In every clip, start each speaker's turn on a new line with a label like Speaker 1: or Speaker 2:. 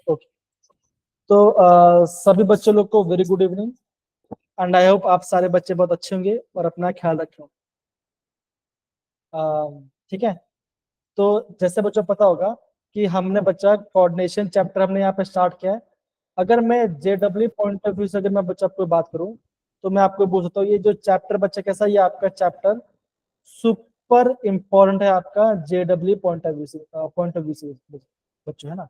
Speaker 1: Okay, तो सभी बच्चों लोग को very good evening and I hope आप सारे बच्चे बहुत अच्छे होंगे और अपना ख्याल रखें। ठीक है, तो जैसे बच्चों पता होगा कि हमने बच्चा कोऑर्डिनेशन चैप्टर हमने यहाँ पे स्टार्ट किया है। अगर मैं JW पॉइंट ऑफ व्यू से अगर मैं बच्चा आपको बात करूं तो मैं आपको बोल सकता हूँ ये जो चैप्टर बच्चा कैसा, ये आपका चैप्टर सुपर इम्पोर्टेंट है आपका JW पॉइंट ऑफ व्यू से बच्चों, है ना।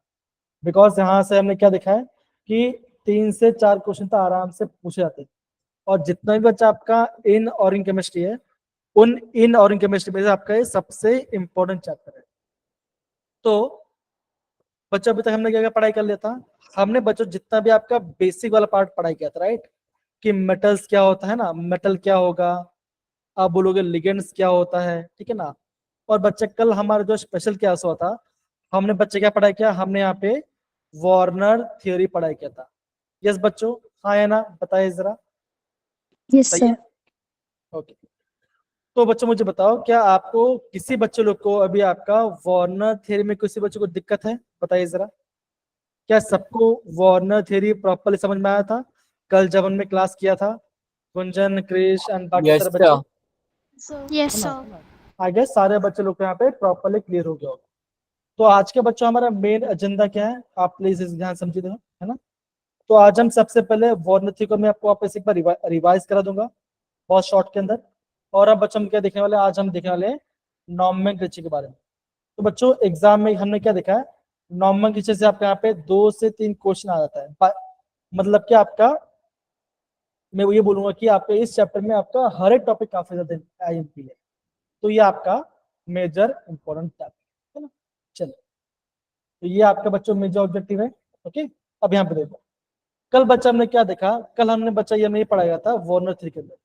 Speaker 1: बिकॉज यहाँ से हमने क्या देखा है कि 3 से 4 क्वेश्चन तो आराम से पूछे जाते हैं, और जितना भी बच्चा आपका इन और इन केमिस्ट्री है, उन इन और इन केमिस्ट्री में से आपका ये सबसे इम्पोर्टेंट चैप्टर है। तो बच्चों अभी तक हमने क्या क्या पढ़ाई कर लिया था, हमने बच्चों जितना भी आपका बेसिक वाला पार्ट पढ़ाई किया था, राइट, कि मेटल्स क्या होता है ना, मेटल क्या होगा, आप बोलोगे लिगेंड्स क्या होता है, ठीक है ना। और बच्चे कल हमारा जो स्पेशल क्लास हुआ था, हमने बच्चे क्या पढ़ाई किया, हमने यहाँ पे वार्नर थ्योरी पढ़ाई किया था। यस बच्चों, हाँ है ना, बताइए जरा।
Speaker 2: यस
Speaker 1: सही
Speaker 2: सर।
Speaker 1: है, ओके। तो बच्चों मुझे बताओ, क्या आपको किसी बच्चे लोग को अभी आपका वार्नर थ्योरी में किसी बच्चे को दिक्कत है, बताइए जरा। क्या सबको वार्नर थ्योरी प्रॉपर्ली समझ में आया था कल जब हमने क्लास किया था, गुंजन, क्रिश एंड बाकी
Speaker 3: यस
Speaker 1: सारे बच्चे,
Speaker 3: सर।
Speaker 2: यस
Speaker 1: है ना।
Speaker 2: सर।
Speaker 1: आई गेस सारे बच्चे लोग को यहाँ पे प्रॉपर्ली क्लियर हो गया होगा। तो आज के बच्चों हमारा मेन एजेंडा क्या है, आप प्लीज इस ध्यान समझिए, है ना। तो आज हम सबसे पहले वार्नर थ्योरी को मैं आपको वापस एक बार रिवाइज करा दूंगा बहुत शॉर्ट के अंदर। और अब बच्चों हम क्या देखने वाले हैं, आज हम देखने वाले हैं नॉमेनक्लेचर के बारे में। तो बच्चों एग्जाम में हमने क्या देखा है, नॉमेनक्लेचर से आपके यहाँ पे 2 से 3 क्वेश्चन आ जाता है। मतलब कि आपका, मैं ये बोलूंगा कि आपके इस चैप्टर में आपका हर एक टॉपिक काफी ज्यादा IMP है, तो ये आपका मेजर इंपॉर्टेंट टॉपिक है ना। चलो, तो ये आपका बच्चों मेजर ऑब्जेक्टिव है। ओके, अब यहाँ पे देखो, कल बच्चा हमने क्या देखा, कल हमने बच्चा ये नहीं पढ़ाया था वार्नर थ्योरी के अंदर।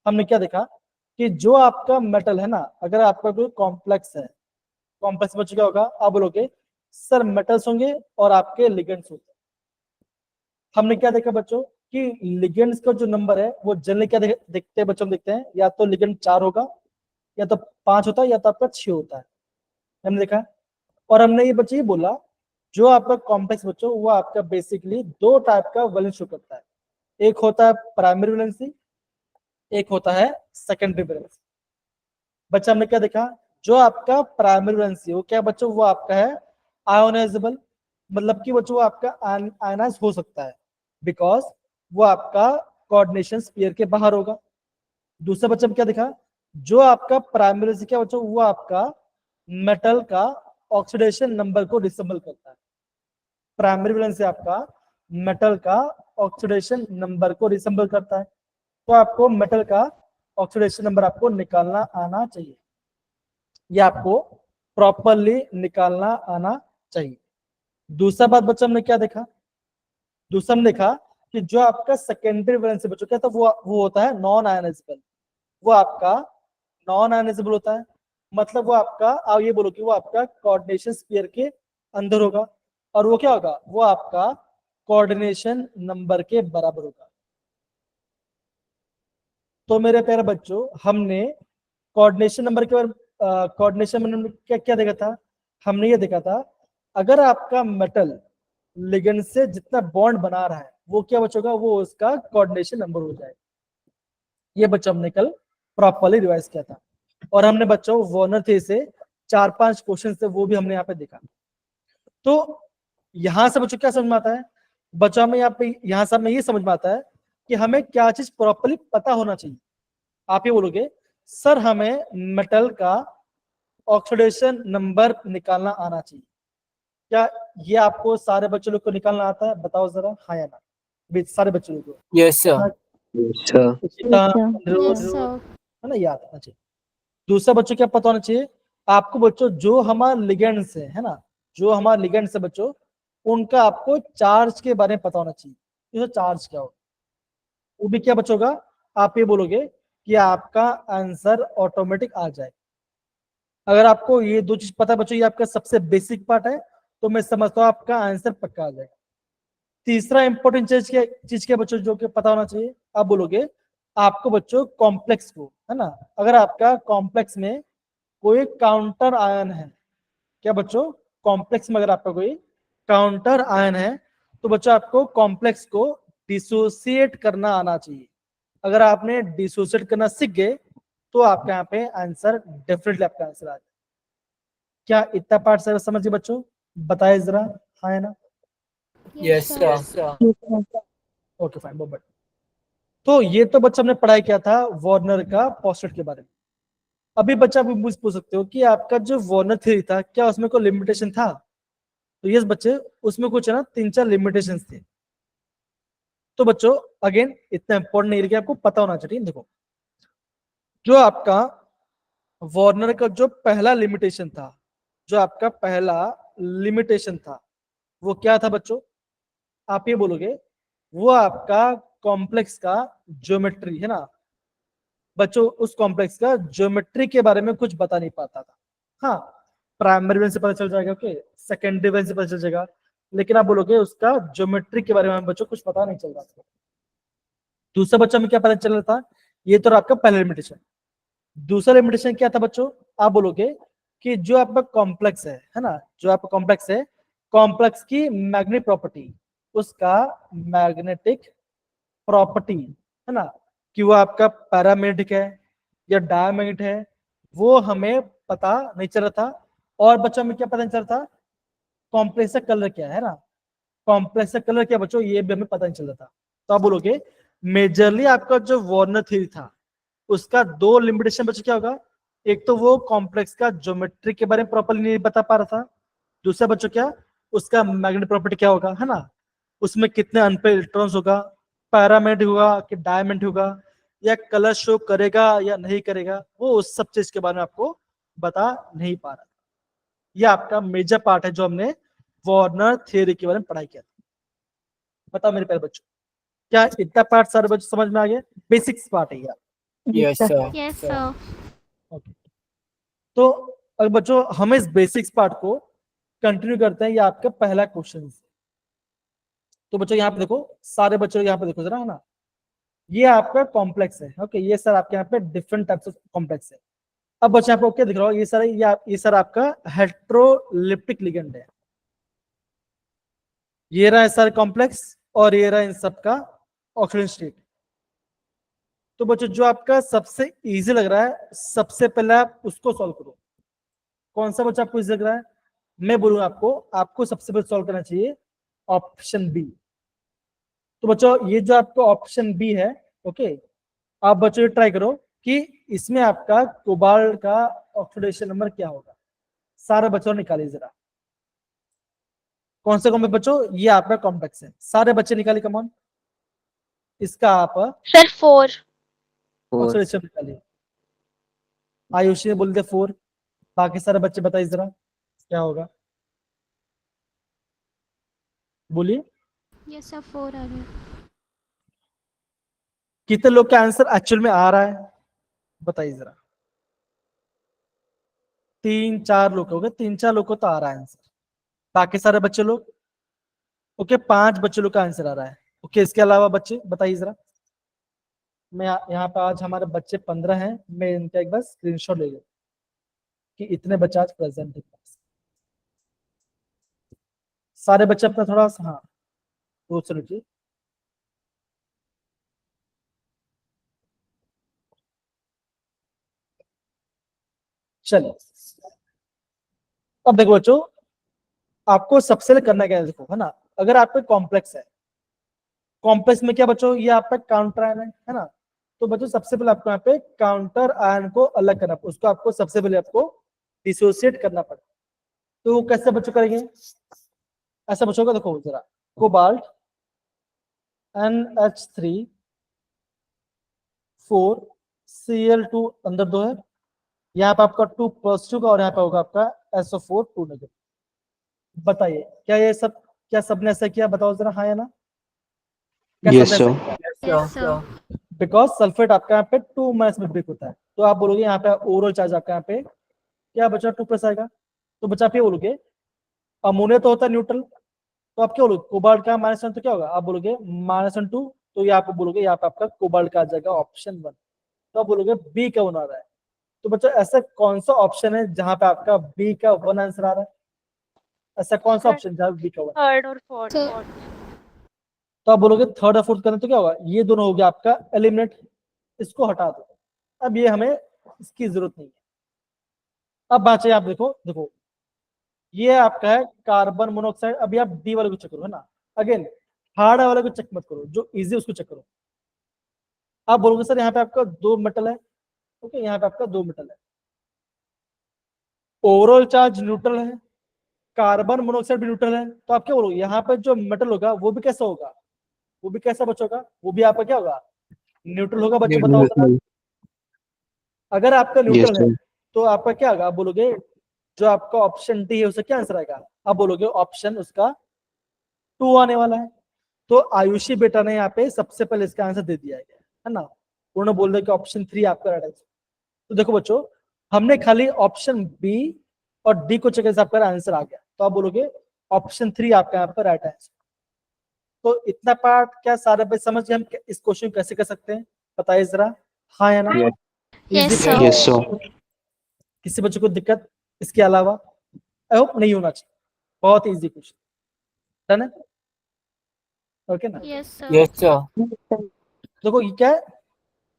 Speaker 1: हमने क्या देखा कि जो आपका मेटल है ना, अगर आपका कोई कॉम्प्लेक्स है, कॉम्प्लेक्स बच्चों क्या होगा, आप बोलोगे सर मेटल्स होंगे और आपके लिगेंड्स होते हैं। हमने क्या देखा बच्चों कि लिगेंड्स का जो नंबर है वो जनरली क्या देखते हैं बच्चों, देखते हैं या तो लिगेंड 4 होगा, या तो 5 होता है, या तो आपका 6 होता है, हमने देखा। और हमने ये बच्चे ये बोला, जो आपका कॉम्प्लेक्स बच्चों वो आपका बेसिकली 2 टाइप का वैलेंस शो करता है, एक होता है प्राइमरी वैलेंसी, एक होता है सेकेंडरी वैलेंसी। बच्चा हमने क्या देखा, जो आपका प्राइमरी वैलेंसी वो क्या बच्चों, वो आपका है आयोनाइजेबल, मतलब कि बच्चों वो आपका आयनाइज हो सकता है, बिकॉज वो आपका कोऑर्डिनेशन स्फीयर के बाहर होगा। दूसरा बच्चा क्या देखा, जो आपका प्राइमरी से क्या बच्चों, वो आपका मेटल का ऑक्सीडेशन नंबर को रिसेंबल करता है। प्राइमरी वैलेंस से आपका मेटल का ऑक्सीडेशन नंबर को रिसेंबल करता है, तो आपको मेटल का ऑक्सीडेशन नंबर आपको निकालना आना चाहिए, ये आपको प्रॉपरली निकालना आना चाहिए। दूसरा बात बच्चा हमने क्या देखा, दूसरा हमने देखा कि जो आपका सेकेंडरी वैलेंस से बच्चों क्या था, वो होता है नॉन आयनाइजेबल, वो आपका नॉन आयनाइजेबल होता है, मतलब वो आपका, आप ये बोलो कि वो आपका कोऑर्डिनेशन स्फीयर के अंदर होगा, और वो क्या होगा, वो आपका कोऑर्डिनेशन नंबर के बराबर होगा। तो मेरे प्यारे बच्चों, हमने कोऑर्डिनेशन नंबर के बारे, कोऑर्डिनेशन नंबर क्या क्या देखा था, हमने ये देखा था अगर आपका मेटल लिगेंड से जितना बॉन्ड बना रहा है वो क्या बचोगा, वो उसका कोऑर्डिनेशन नंबर हो जाएगा। ये बच्चों हमने कल प्रॉपरली रिवाइज किया था, और हमने बच्चों वार्नर थ्योरी से 4-5 क्वेश्चन थे वो भी हमने यहाँ पे देखा। तो यहाँ से बच्चों क्या समझ में आता है, बच्चों हमें यहाँ से हमें ये समझ में आता है कि हमें क्या चीज प्रॉपरली पता होना चाहिए। आप ये बोलोगे सर हमें मेटल का ऑक्सीडेशन नंबर निकालना आना चाहिए, क्या ये आपको सारे बच्चों लोग को निकालना आता है, बताओ जरा, हाँ या ना, सारे बच्चों लोग को।
Speaker 3: Yes sir.
Speaker 1: इशिता, अनिरुद्ध, है ना, याद आना चाहिए। दूसरा बच्चों क्या पता होना चाहिए आपको बच्चों, जो हमारे लिगेंड्स है ना, जो हमारे लिगेंड्स है बच्चों, उनका आपको चार्ज के बारे में पता होना चाहिए, तो चार्ज क्या हो, वो भी क्या बच्चों होगा, आप ये बोलोगे कि आपका आंसर ऑटोमेटिक आ जाए। अगर आपको ये 2 चीज पता है बच्चों, ये आपका सबसे बेसिक पार्ट है, तो मैं समझता हूँ आपका आंसर पक्का आ जाएगा। तीसरा इंपॉर्टेंट चीज क्या बच्चों जो कि पता होना चाहिए, आप बोलोगे आपको बच्चों कॉम्प्लेक्स को, है ना, अगर आपका कॉम्प्लेक्स में कोई काउंटर आयन है, क्या बच्चों, कॉम्प्लेक्स में अगर आपका कोई काउंटर आयन है तो बच्चों आपको कॉम्प्लेक्स को डिसोसिएट करना आना चाहिए। अगर आपने डिसोसिएट करना सीख गए तो आपका यहाँ पे आंसर डेफिनेटली आपका आंसर आ जाए। क्या इतना पार्ट सर समझिए बच्चों, बताए जरा, हाँ है ना?
Speaker 2: Yes, sir.
Speaker 1: ओके फाइन, बहुत बढ़िया। तो ये तो बच्चा हमने पढ़ाई किया था वार्नर का पोस्टुलेट के बारे में। अभी बच्चा आप मुझसे पूछ सकते हो कि आपका जो वार्नर थ्योरी था क्या उसमें कोई लिमिटेशन था? तो यस बच्चे, उसमें कुछ है ना 3-4 लिमिटेशंस थे। तो बच्चों अगेन इतना इंपॉर्टेंट नहीं है कि आपको पता होना चाहिए। देखो, जो आपका वार्नर का जो पहला लिमिटेशन था, जो आपका पहला लिमिटेशन था, वो क्या था बच्चों? आप ये बोलोगे, वो आपका कॉम्प्लेक्स का ज्योमेट्री है ना बच्चों, उस कॉम्प्लेक्स का ज्योमेट्री के बारे में कुछ बता नहीं पाता था। हाँ, प्राइमरी वेन से पता चल जाएगा, ओके, सेकेंडरी वेन से पता चल जाएगा, लेकिन आप बोलोगे उसका ज्योमेट्री के बारे में बच्चों कुछ पता नहीं चल रहा था। दूसरा बच्चा में क्या पता चल रहा था? ये तो आपका पहला लिमिटेशन। दूसरा लिमिटेशन क्या था बच्चों? आप बोलोगे कि जो आपका कॉम्प्लेक्स है ना, जो आपका कॉम्प्लेक्स है, कॉम्प्लेक्स की मैग्नेटिक प्रॉपर्टी, उसका मैग्नेटिक प्रॉपर्टी है ना, कि वो आपका पैरामैग्नेटिक है या डायमैग्नेटिक है, वो हमें पता नहीं चल रहा था। और बच्चों में क्या पता नहीं चल रहा था? कॉम्प्लेक्स का कलर क्या है ना, कॉम्प्लेक्स का कलर क्या बच्चों, ये भी हमें पता नहीं चल रहा था। तो आप बोलोगे मेजरली आपका जो वार्नर थ्योरी था उसका दो लिमिटेशन बच्चों क्या होगा? एक तो वो कॉम्प्लेक्स का ज्योमेट्री के बारे में प्रॉपर्ली नहीं बता पा रहा था। दूसरा बच्चों क्या, उसका मैग्नेटिक प्रॉपर्टी क्या होगा है ना, उसमें कितने अनपेड इलेक्ट्रॉन्स होगा, पैरामैग्नेटिक होगा कि डायमैग्नेटिक होगा, या कलर शो करेगा या नहीं करेगा, वो उस सब चीज के बारे में आपको बता नहीं पा रहा था। यह आपका मेजर पार्ट है जो हमने वार्नर थ्योरी के बारे में पढ़ाई किया था। बताओ मेरे प्यारे बच्चों, क्या इतना पार्ट सारे बच्चों समझ में आ गया? बेसिक्स पार्ट है यार।
Speaker 2: Yes, sir.
Speaker 3: Yes, sir.
Speaker 1: Okay, तो अगर बच्चों हम इस बेसिक्स पार्ट को कंटिन्यू करते हैं, ये आपका पहला क्वेश्चन। तो बच्चों यहाँ पे देखो, सारे बच्चों यहाँ पे देखो जरा है ना, ये आपका कॉम्प्लेक्स है। ओके, ये सर आपके यहाँ पे डिफरेंट टाइप्स ऑफ कॉम्प्लेक्स है। अब बच्चों यहाँ पे ओके दिख रहा हो, ये सर आपका हेट्रोलिप्टिक लिगेंड है। ये रहा है सर कॉम्प्लेक्स, और ये रहा इन सबका ऑक्सीडेशन स्टेट। तो बच्चों जो आपका सबसे इजी लग रहा है, सबसे पहले आप उसको सॉल्व करो। कौन सा बच्चा आपको इजी लग रहा है? मैं बोलूंगा आपको सबसे पहले सॉल्व करना चाहिए ऑप्शन बी। तो बच्चों ये जो आपका ऑप्शन बी है, ओके, आप बच्चों ये ट्राई करो कि इसमें आपका कोबाल्ट का ऑक्सीडेशन नंबर क्या होगा। सारे बच्चों निकालिए जरा, कौन से कॉम्प्लेक्स बच्चों, ये आपका कॉम्प्लेक्स है, सारे बच्चे निकालिए, कम ऑन, इसका आप
Speaker 3: Sir, 4.
Speaker 1: ऑक्सीडेशन निकालिए। आयुषी ने बोल दिया 4, बाकी सारे बच्चे बताइए जरा क्या होगा, बोलिए।
Speaker 3: Yes, sir, 4 आ गया।
Speaker 1: कितने लोग का आंसर एक्चुअल में आ रहा है बताइए जरा। 3-4 लोग हो गए, 3-4 लोग को तो आ रहा है आंसर, बाकी सारे बच्चे लोग, ओके 5 बच्चे लोग का आंसर आ रहा है। ओके, इसके अलावा बच्चे बताइए जरा। मैं यहाँ पे आज हमारे बच्चे 15 हैं, मैं इनका एक बार स्क्रीनशॉट ले लूँ कि इतने बच्चे आज प्रेजेंट है। सारे बच्चे अपना थोड़ा सा, हाँ, वो सुनिए। चलिए, अब देखो बच्चों, आपको सबसे पहले करना क्या है, देखो है ना, अगर आपका कॉम्प्लेक्स है, कॉम्प्लेक्स में क्या बच्चों, ये आपका काउंटर आयन है ना, तो बच्चों सबसे पहले आपको यहाँ पे काउंटर आयन को अलग करना, उसको आपको सबसे पहले आपको डिसोसिएट करना पड़ेगा। तो वो कैसे बच्चों करेंगे? ऐसा बच्चों का देखो जरा, कोबाल्ट NH3 4 Cl2 अंदर 2 है, यहाँ पे आपका 2 पॉजिटिव का, और यहाँ पे होगा आपका SO4 2 नेगेटिव। बताइए क्या ये सब, क्या सबने ऐसा किया? बताओ जरा, हाँ या ना? क्या
Speaker 2: Yes,
Speaker 1: सबने ऐसा
Speaker 2: sir.
Speaker 1: किया?
Speaker 3: Yes, sir.
Speaker 1: बिकॉज सल्फेट आपका यहाँ पे 2 माइनस में ब्रेक होता है, तो आप बोलोगे यहाँ पे ओवरऑल चार्ज आपका यहाँ पे क्या बचा, 2+ आएगा। तो बच्चा आप ये बोलोगे अमोनिया तो होता है न्यूट्रल, तो आप क्या बोलोगे कोबाल्ट का -1, तो क्या होगा, आप बोलोगे -2, तो ये आप बोलोगे यहाँ पे आपका कोबाल्ट का आ जाएगा ऑप्शन 1। तो आप बोलोगे बी का 1 आ रहा है। तो बच्चों ऐसा कौन सा ऑप्शन है जहां पे आपका बी का 1 आंसर आ रहा है? ऐसा कौन सा ऑप्शन जहाँ बी का हुआ?
Speaker 3: थर्ड और फोर्थ।
Speaker 1: तो आप बोलोगे थर्ड और फोर्थ करने तो क्या होगा, ये दोनों हो गया आपका एलिमिनेट, इसको हटा दो। अब ये हमें इसकी जरूरत नहीं है। अब बात आप देखो देखो, ये आपका है कार्बन मोनोऑक्साइड। अभी आप डी वाले को चेक करो, है ना। अगेन हार्ड वाले को चेक मत करो, जो इजी उसको चेक करो। आप बोलोगे सर यहाँ पे आपका 2 मेटल है, ओके, यहाँ पे आपका 2 मेटल है, ओवरऑल चार्ज न्यूट्रल है, कार्बन मोनोऑक्साइड भी न्यूट्रल है, तो आप क्या बोलोगे, यहाँ पे जो मेटल होगा वो भी कैसा होगा, वो भी कैसा बचोगा, वो भी आपका क्या होगा, न्यूट्रल होगा। बच्चों बताओ जरा, अगर आपका न्यूट्रल है तो आपका क्या होगा, आप बोलोगे जो आपका ऑप्शन डी है उसका क्या आंसर आएगा, आप बोलोगे ऑप्शन उसका 2 आने वाला है। तो आयुषी बेटा ने यहाँ पे सबसे पहले इसका आंसर दे दिया है ना, उन्होंने बोल दिया कि ऑप्शन 3 आपका राइट आंसर। तो देखो बच्चों, हमने खाली ऑप्शन बी और डी को चेक आपका आंसर आ गया, तो आप बोलोगे ऑप्शन 3 आपका यहाँ पर राइट आंसर। तो इतना पार्ट क्या सारे पे समझ गए हम इस क्वेश्चन कैसे कर सकते हैं, बताइए जरा, हाँ या ना?
Speaker 3: Yes,
Speaker 1: Easy
Speaker 3: sir.
Speaker 1: question।
Speaker 4: Yes, sir.
Speaker 1: किसी बच्चे को दिक्कत इसके अलावा? आई होप नहीं होना चाहिए, बहुत इजी क्वेश्चन, डन है, ओके ना।
Speaker 3: Yes, sir.
Speaker 2: Yes, sir.
Speaker 1: देखो ये क्या है,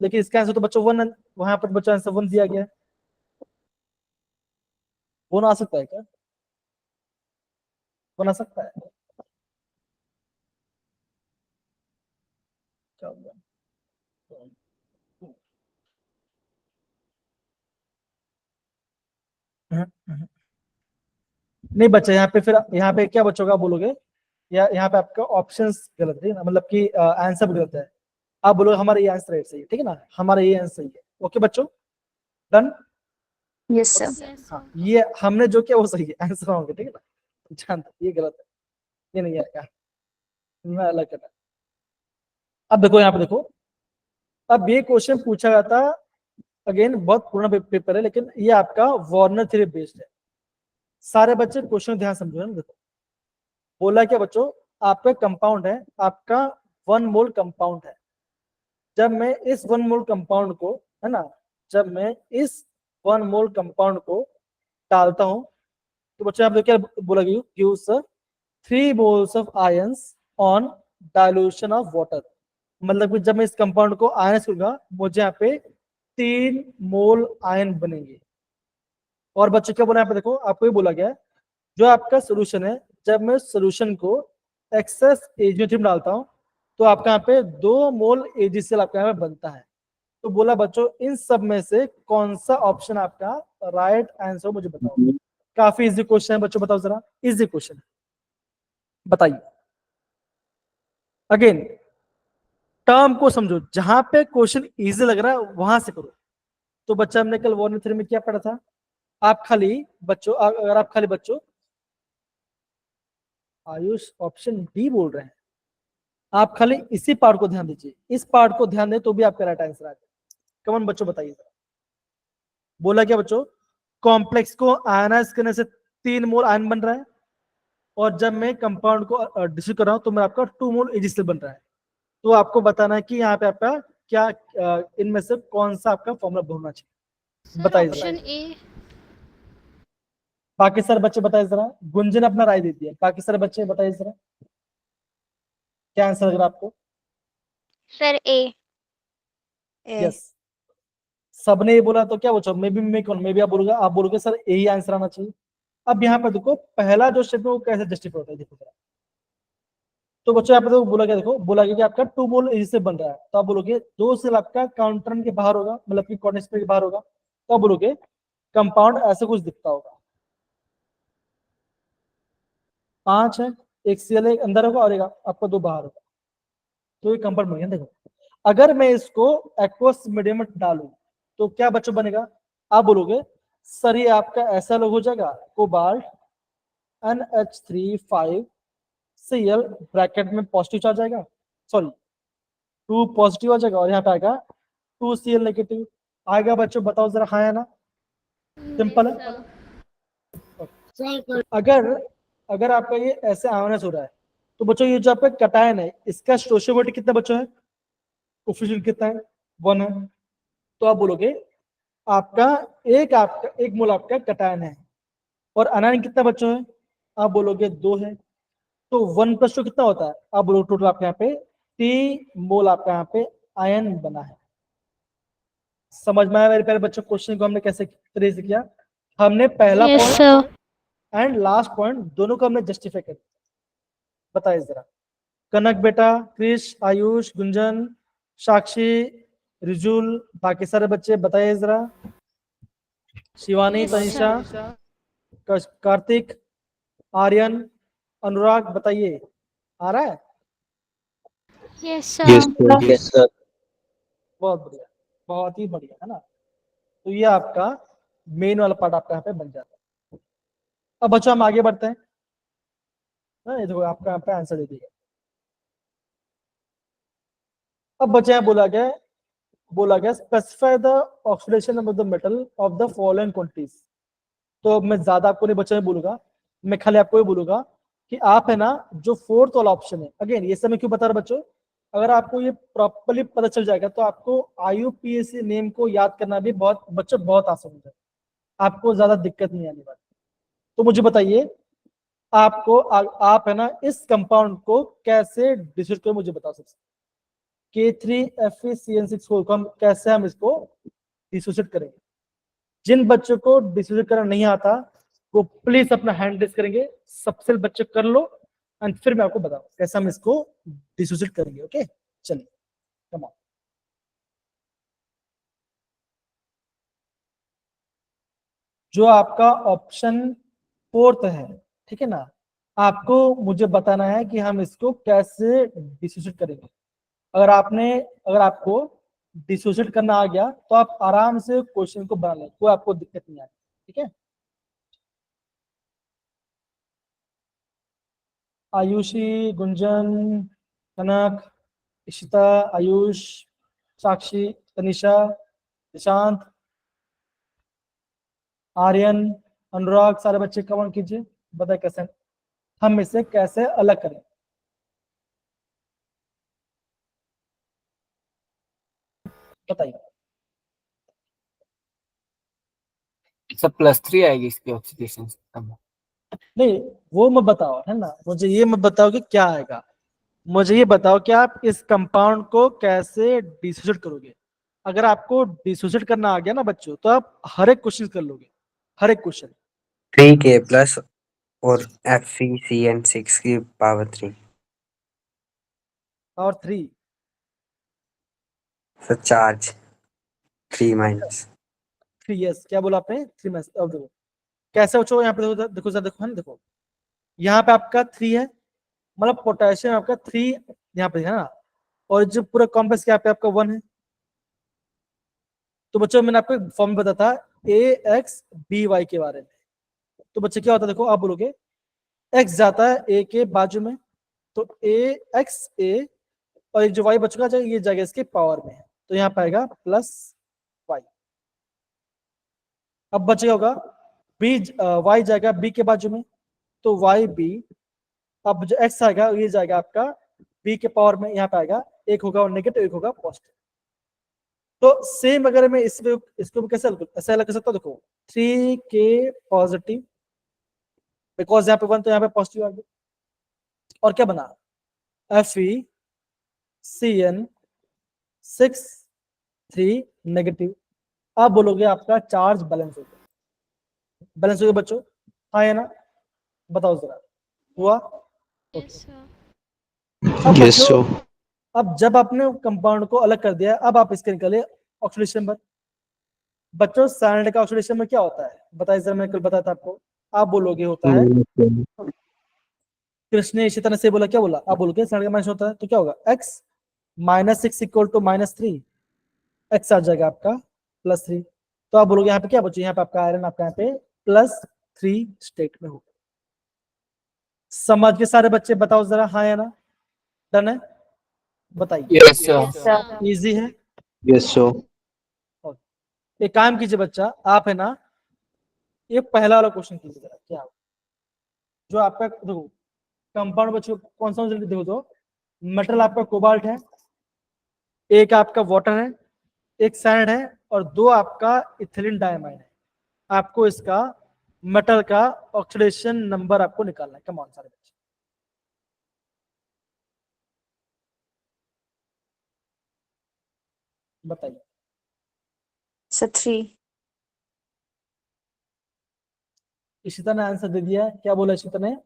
Speaker 1: लेकिन इसका आंसर तो बच्चों 1, वहां पर बच्चों आंसर 1 दिया गया है, वो ना आ सकता है क्या, बना सकता है क्या होगा? नहीं बच्चा, यहाँ पे फिर यहाँ पे क्या बच्चों का बोलोगे, या यहाँ पे आपका ऑप्शंस गलत है ना, मतलब कि आंसर गलत है, आप बोलोगे हमारा ये आंसर सही है, ठीक है ना, हमारा ये आंसर सही है, ओके बच्चों, done.
Speaker 4: Yes, sir.
Speaker 3: Yes, sir.
Speaker 1: हाँ, ये हमने जो किया वो सही है, आंसर होंगे, ठीक है ना, जानते ये गलत है, ये नहीं आएगा, मैं अलग करना। अब देखो यहाँ पे देखो, अब ये क्वेश्चन पूछा गया था, अगेन बहुत पुराना पेपर है, लेकिन ये आपका वार्नर थ्योरी बेस्ड है। सारे बच्चे क्वेश्चन ध्यान समझो ना। देखो बोला क्या बच्चों, आपका कंपाउंड है, आपका 1 मोल कंपाउंड है, जब मैं इस 1 मोल कंपाउंड को, है ना, जब मैं इस 1 मोल कंपाउंड को डालता हूं, तो बच्चों आप क्या बोला गया, gives 3 moles of ions on dilution of water, मतलब कि जब मैं इस कंपाउंड को आयन करूंगा मुझे यहाँ पे 3 मोल आयन बनेंगे। और बच्चों क्या बोला यहाँ पे देखो, आपको ये बोला गया है जो आपका सोल्यूशन है, जब मैं सोल्यूशन को एक्सेस एजियोथिम डालता हूं तो आपका यहाँ पे 2 मोल एजीसीएल आपका यहाँ पे बनता है। तो बोला बच्चों इन सब में से कौन सा ऑप्शन आपका राइट आंसर मुझे बताओ। काफी इजी क्वेश्चन है बच्चों, बताओ जरा, इजी क्वेश्चन बताइए। अगेन टर्म को समझो, जहां पे क्वेश्चन इजी लग रहा है वहां से करो। तो बच्चा हमने कल वार्नर थ्योरी में क्या पढ़ा था, आप खाली बच्चों, अगर आप खाली बच्चों, आयुष ऑप्शन डी बोल रहे हैं, आप खाली इसी पार्ट को ध्यान दीजिए, इस पार्ट को ध्यान दें तो भी आपका राइट आंसर आ जाए। कमन बच्चों बताइए, बोला क्या बच्चों, कॉम्प्लेक्स को आयनाइज करने से 3 मोल आयन बन रहा है, और जब मैं कंपाउंड को डिस्ट्रीब्यूट कर रहा हूं तो मैं आपका 2 मोल एजीसीएल बन रहा है। तो आपको बताना है कि यहाँ पे आपका क्या इनमें से कौन सा आपका फॉर्मूला होना चाहिए,
Speaker 3: Sir,
Speaker 1: बताइए
Speaker 3: option
Speaker 1: जरा।
Speaker 3: A.
Speaker 1: बाकी सारे बच्चे बताइए जरा, गुंजन अपना राय दे दिया, बाकी सारे बच्चे बताइए जरा क्या आंसर लग रहा है आपको।
Speaker 3: Sir, A.
Speaker 1: यस, सबने ये बोला तो क्या बच्चों, मैं भी आप बोलोगे सर यही आंसर आना चाहिए। अब यहाँ पर देखो पहला जो स्टेप है वो कैसे जस्टिफाई होता है, देखो जरा। तो बच्चों यहाँ पे तो बोला गया, देखो बोला गया कि आपका 2 मोल एजीसीएल बन रहा है, तो आप बोलोगे 2 सेल आपका काउंटर के बाहर होगा, मतलब कि कॉर्नर के बाहर होगा, तो आप बोलोगे कंपाउंड ऐसे कुछ दिखता होगा, 5 है, एक सीएल एक अंदर होगा और एक आपका 2 बाहर होगा, तो ये कंपाउंड बन गया। देखो अगर मैं इसको एक्वस मीडियम में डालूं तो क्या बच्चों बनेगा, आप बोलोगे सर ये आपका ऐसा लोग हो जाएगा, कोबाल्ट NH3 Cl ब्रैकेट में पॉजिटिव चार्ज आएगा, सॉरी 2 पॉजिटिव आ जाएगा, और यहाँ पे आएगा 2 Cl नेगेटिव आएगा। बच्चों बताओ जरा, हाँ या ना, सिंपल है। अगर अगर आपका ये ऐसे आयनाइज हो रहा है तो बच्चों ये जो आपका कैटायन है इसका स्टोइचियोमेट्री कितना बच्चों है, कोफिशिएंट कितना है, 1 है। तो आप बोलोगे आपका एक मोल आपका कैटायन है, और अनायन कितना बच्चों है, आप बोलोगे 2 है, तो 1+2 कितना होता है? आप बोलो टोटल आपके यहाँ पे 3 मोल आपका यहाँ पे आयन बना है। समझ में आया मेरे प्यारे बच्चों क्वेश्चन को हमने कैसे तरीके से किया? हमने पहला
Speaker 3: Yes,
Speaker 1: point
Speaker 3: sir.
Speaker 1: And last point दोनों को हमने जस्टिफाई कर दिया। बताइए जरा, कनक बेटा, क्रिश, आयुष, गुंजन, साक्षी, रिजुल, बाकी सारे बच्चे बताइए जरा। Shivani,
Speaker 3: Yes, sir.
Speaker 1: तनिषा, कार्तिक, आर्यन, अनुराग, बताइए आ रहा है?
Speaker 3: Yes, sir.
Speaker 2: Yes, sir.
Speaker 1: बहुत बढ़िया, बहुत ही बढ़िया, है ना? तो ये आपका मेन वाला पार्ट आपका यहाँ पे बन जाता है। अब बच्चों हम आगे बढ़ते हैं। हाँ, ये देखो आपका यहाँ पे आंसर दे दिया। अब बच्चे यहाँ बोला गया specify the oxidation of the metal of the following quantities. तो मैं ज्यादा आपको नहीं बच्चों में बोलूंगा, मैं खाली आपको ये बोलूंगा कि आप है ना जो फोर्थ वाला ऑप्शन है, अगेन ये सब मैं क्यों बता रहा बच्चों, अगर आपको ये प्रॉपर्ली पता चल जाएगा तो आपको IUPAC नेम को याद करना भी बहुत बच्चों बहुत आसान हो जाएगा, आपको ज्यादा दिक्कत नहीं आने वाली। तो मुझे बताइए आपको आप है ना इस कंपाउंड को कैसे डिस्कस करें, मुझे बता सकते K3FeCN6 को हम कैसे हम इसको डिसोसिएट करेंगे। जिन बच्चों को डिसोसिएट करना नहीं आता वो प्लीज अपना हैंड रेस करेंगे, सबसे बच्चे कर लो एंड फिर मैं आपको बताऊं कैसे हम इसको डिसोसिएट करेंगे। ओके चलिए कम ऑन। जो आपका ऑप्शन फोर्थ है, ठीक है ना, आपको मुझे बताना है कि हम इसको कैसे डिसोसिएट करेंगे। अगर आपको डिसोसिएट करना आ गया तो आप आराम से क्वेश्चन को बना लें, कोई आपको दिक्कत नहीं आएगी, ठीक है। आयुषी, गुंजन, कनक, इशिता, आयुष, साक्षी, तनिषा, निशांत, आर्यन, अनुराग, सारे बच्चे कमेंट कीजिए, बताए कैसे हम इसे कैसे अलग करें। बताइए।
Speaker 2: सब +3 आएगी इसकी ऑक्सीडेशन सिस्टम में।
Speaker 1: नहीं वो मत बताओ, है ना, मुझे ये मत बताओ कि क्या आएगा, मुझे ये बताओ कि आप इस कंपाउंड को कैसे डिसोसिएट करोगे। अगर आपको डिसोसिएट करना आ गया ना बच्चों तो आप हर एक क्वेश्चन कर लोगे, हर एक क्वेश्चन।
Speaker 4: 3K+ और FeCN6 की पावर 3।
Speaker 1: और 3
Speaker 4: सर चार्ज 3-।
Speaker 1: 3 यस, क्या बोला आपने? 3 में अब देखो कैसे बच्चों, यहाँ पे देखो देखो सर, देखो है ना, देखो यहाँ पे आपका 3 है, मतलब पोटेशियम आपका 3 यहाँ पे है ना, और जो पूरा कॉम्प्लेक्स यहाँ पे आपका 1 है। तो बच्चों मैंने आपको फॉर्म में बताया AXBY के बारे में। तो बच्चे क्या होता है, देखो आप बोलोगे x जाता है a के बाजू में, तो AXA, और एक जो y बचेगा ये जाएगा इसके पावर में, तो यहाँ पे आएगा +y। अब बचेगा होगा y जाएगा b के बाजू में, तो YB। अब जो x आएगा ये जाएगा आपका b के पावर में, यहाँ पे आएगा, एक होगा नेगेटिव एक होगा पॉजिटिव। तो सेम अगर मैं इसको कैसे ऐसे अलग कर सकता हूँ, देखो 3K पॉजिटिव, बिकॉज यहाँ पे 1 तो यहाँ पे पॉजिटिव आ गया, और क्या बना FeCN6 3 नेगेटिव। आप बोलोगे आपका चार्ज बैलेंस हो गया, बैलेंस हो गया बच्चों, हाँ है ना, बताओ जरा हुआ?
Speaker 3: Yes, sir.
Speaker 1: अब बच्चों अब जब आपने कंपाउंड को अलग कर दिया, अब आप इसके निकाले ऑक्सीडेशन नंबर। बच्चों साइनाइड का ऑक्सीडेशन में क्या होता है बताइए जरा, मैं कल बताया था आपको, आप बोलोगे होता है, कृष्ण ने इसी तरह से बोला, क्या बोला, आप बोलोगे साइनाइड का माइनस होता है तो क्या होगा x -6 = -3, x आ जाएगा आपका +3। तो आप बोलोगे यहाँ पे क्या बच्चों, यहाँ पे आपका आयरन आपका यहाँ पे +3 स्टेट में होगा। समझ के सारे बच्चे बताओ जरा, हाँ या ना, डन है, बताइए।
Speaker 2: Yes, sir.
Speaker 3: Yes, sir.
Speaker 1: Easy है।
Speaker 5: Yes, sir.
Speaker 1: एक काम कीजिए बच्चा, आप है ना ये पहला वाला क्वेश्चन कीजिए जरा, क्या होगा? जो आपका देखो कंपाउंड बच्चों कौन सा देखो, तो मेटल आपका कोबाल्ट है, एक आपका वाटर है, एक सैंड है, और 2 आपका इथिलीन डायमाइड है। आपको इसका मेटल का ऑक्सीडेशन नंबर आपको निकालना है। कम ऑन सारे बच्चे, बताइए।
Speaker 5: सर 3।
Speaker 1: इशिता ने आंसर दे दिया है। क्या बोला इशिता ने?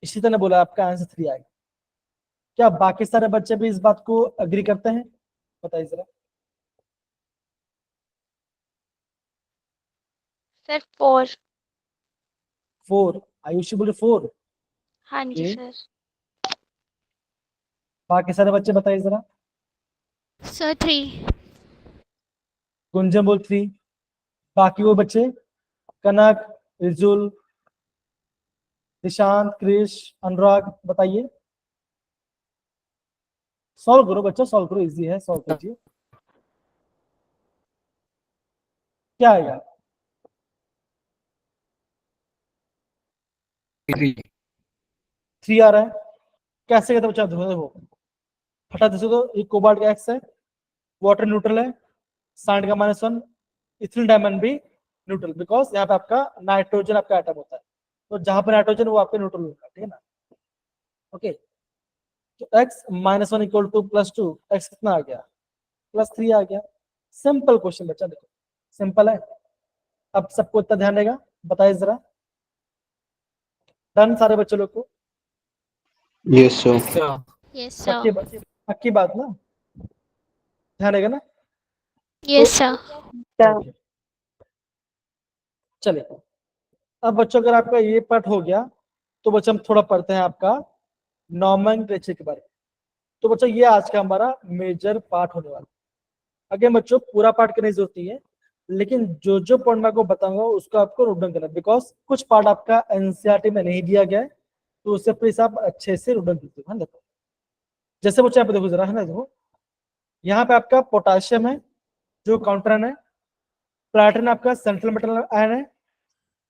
Speaker 1: इशिता ने बोला आपका आंसर 3 आएगा। क्या बाकी सारे बच्चे भी इस बात को अग्री करते हैं? बताइए जरा।
Speaker 3: सर 4।
Speaker 1: 4, आयुषी बोले 4।
Speaker 3: हाँ जी
Speaker 1: Okay.
Speaker 3: सर।
Speaker 1: बाकी सारे बच्चे बताइए जरा।
Speaker 3: सर 3।
Speaker 1: गुंजन बोल 3। बाकी वो बच्चे कनक, रिजुल, निशांत, क्रिश, अनुराग, बताइए। सॉल्व करो बच्चों, सॉल्व करो, इजी है, सॉल्व कीजिए। क्या आएगा?
Speaker 2: 3
Speaker 1: 3 आ रहा है। कैसे कहते बच्चा? देखो फटा दे तो ये कोबाल्ट का एक्स है, वाटर न्यूट्रल है, सांड का -1, इथिलीन डायमंड भी न्यूट्रल, बिकॉज यहाँ पे आपका नाइट्रोजन आपका एटम होता है, तो जहां पर नाइट्रोजन वो आपके न्यूट्रल होगा, ठीक है ना। ओके, तो x -1 इक्वल टू +2, x कितना आ गया? +3 आ गया। सिंपल क्वेश्चन बच्चा, देखो सिंपल है। अब सबको इतना ध्यान रहेगा, बताइए जरा। डन सारे बच्चे लोग को?
Speaker 6: Yes, sir.
Speaker 2: सर।
Speaker 3: यस
Speaker 1: पक्की
Speaker 3: सर।
Speaker 1: बात, पक्की बात ना, ध्यान रहेगा ना?
Speaker 3: Yes sir.
Speaker 1: ओके, चलिए। अब बच्चों अगर आपका ये पार्ट हो गया, तो बच्चों हम थोड़ा पढ़ते हैं आपका नॉमेनक्लेचर के बारे में। तो बच्चों ये आज का हमारा मेजर पार्ट होने वाला है। अगेन बच्चों पूरा पार्ट करने की जरूरत नहीं है, लेकिन जो जो पॉइंट मैं आपको बताऊंगा उसको आपको नोट डाउन करना है, बिकॉज कुछ पार्ट आपका एनसीईआरटी में नहीं दिया गया है, तो उससे प्लीज आप अच्छे से नोट डाउन कीजिए। हाँ देखो, जैसे बच्चे यहाँ पे देखो जरा, है ना, देखो यहाँ पे आपका पोटाशियम है जो काउंटर है, प्लैटिनम आपका सेंट्रल मेटल आयन है,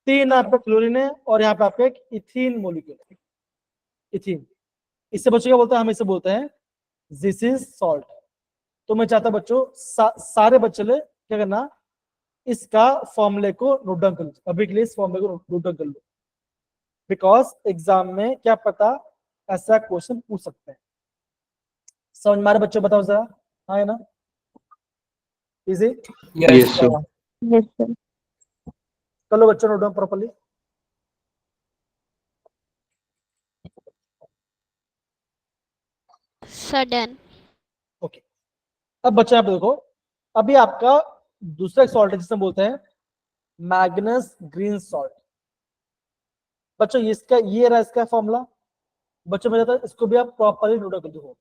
Speaker 1: 3 आपका क्लोरीन है, और यहाँ पे आपका एक इथीन मोलिक्यूल है, इथीन। इससे बच्चों क्या बोलते हैं? हम इसे बोलते हैं दिस इज सॉल्ट। तो मैं चाहता बच्चों सारे बच्चे ले क्या करना, इसका फॉर्मूले को नोट डाउन कर लो अभी के लिए, इस फॉर्मूले को नोट डाउन कर लो, बिकॉज एग्जाम में क्या पता ऐसा क्वेश्चन पूछ सकते हैं। समझ मारे बच्चों? बताओ जरा, हाँ है ना? Easy?
Speaker 6: Yes, sir.
Speaker 5: Yes sir.
Speaker 1: कर लो बच्चों note down properly.
Speaker 3: Sir done.
Speaker 1: Okay, अब बच्चों यहाँ पे देखो, अभी आपका दूसरा सॉल्ट है जिसे हम बोलते हैं मैग्नस ग्रीन सॉल्ट। बच्चों इसका ये रहा इसका फॉर्मूला। बच्चों में जाता है, इसको भी आप प्रॉपर्ली नोट कर दो।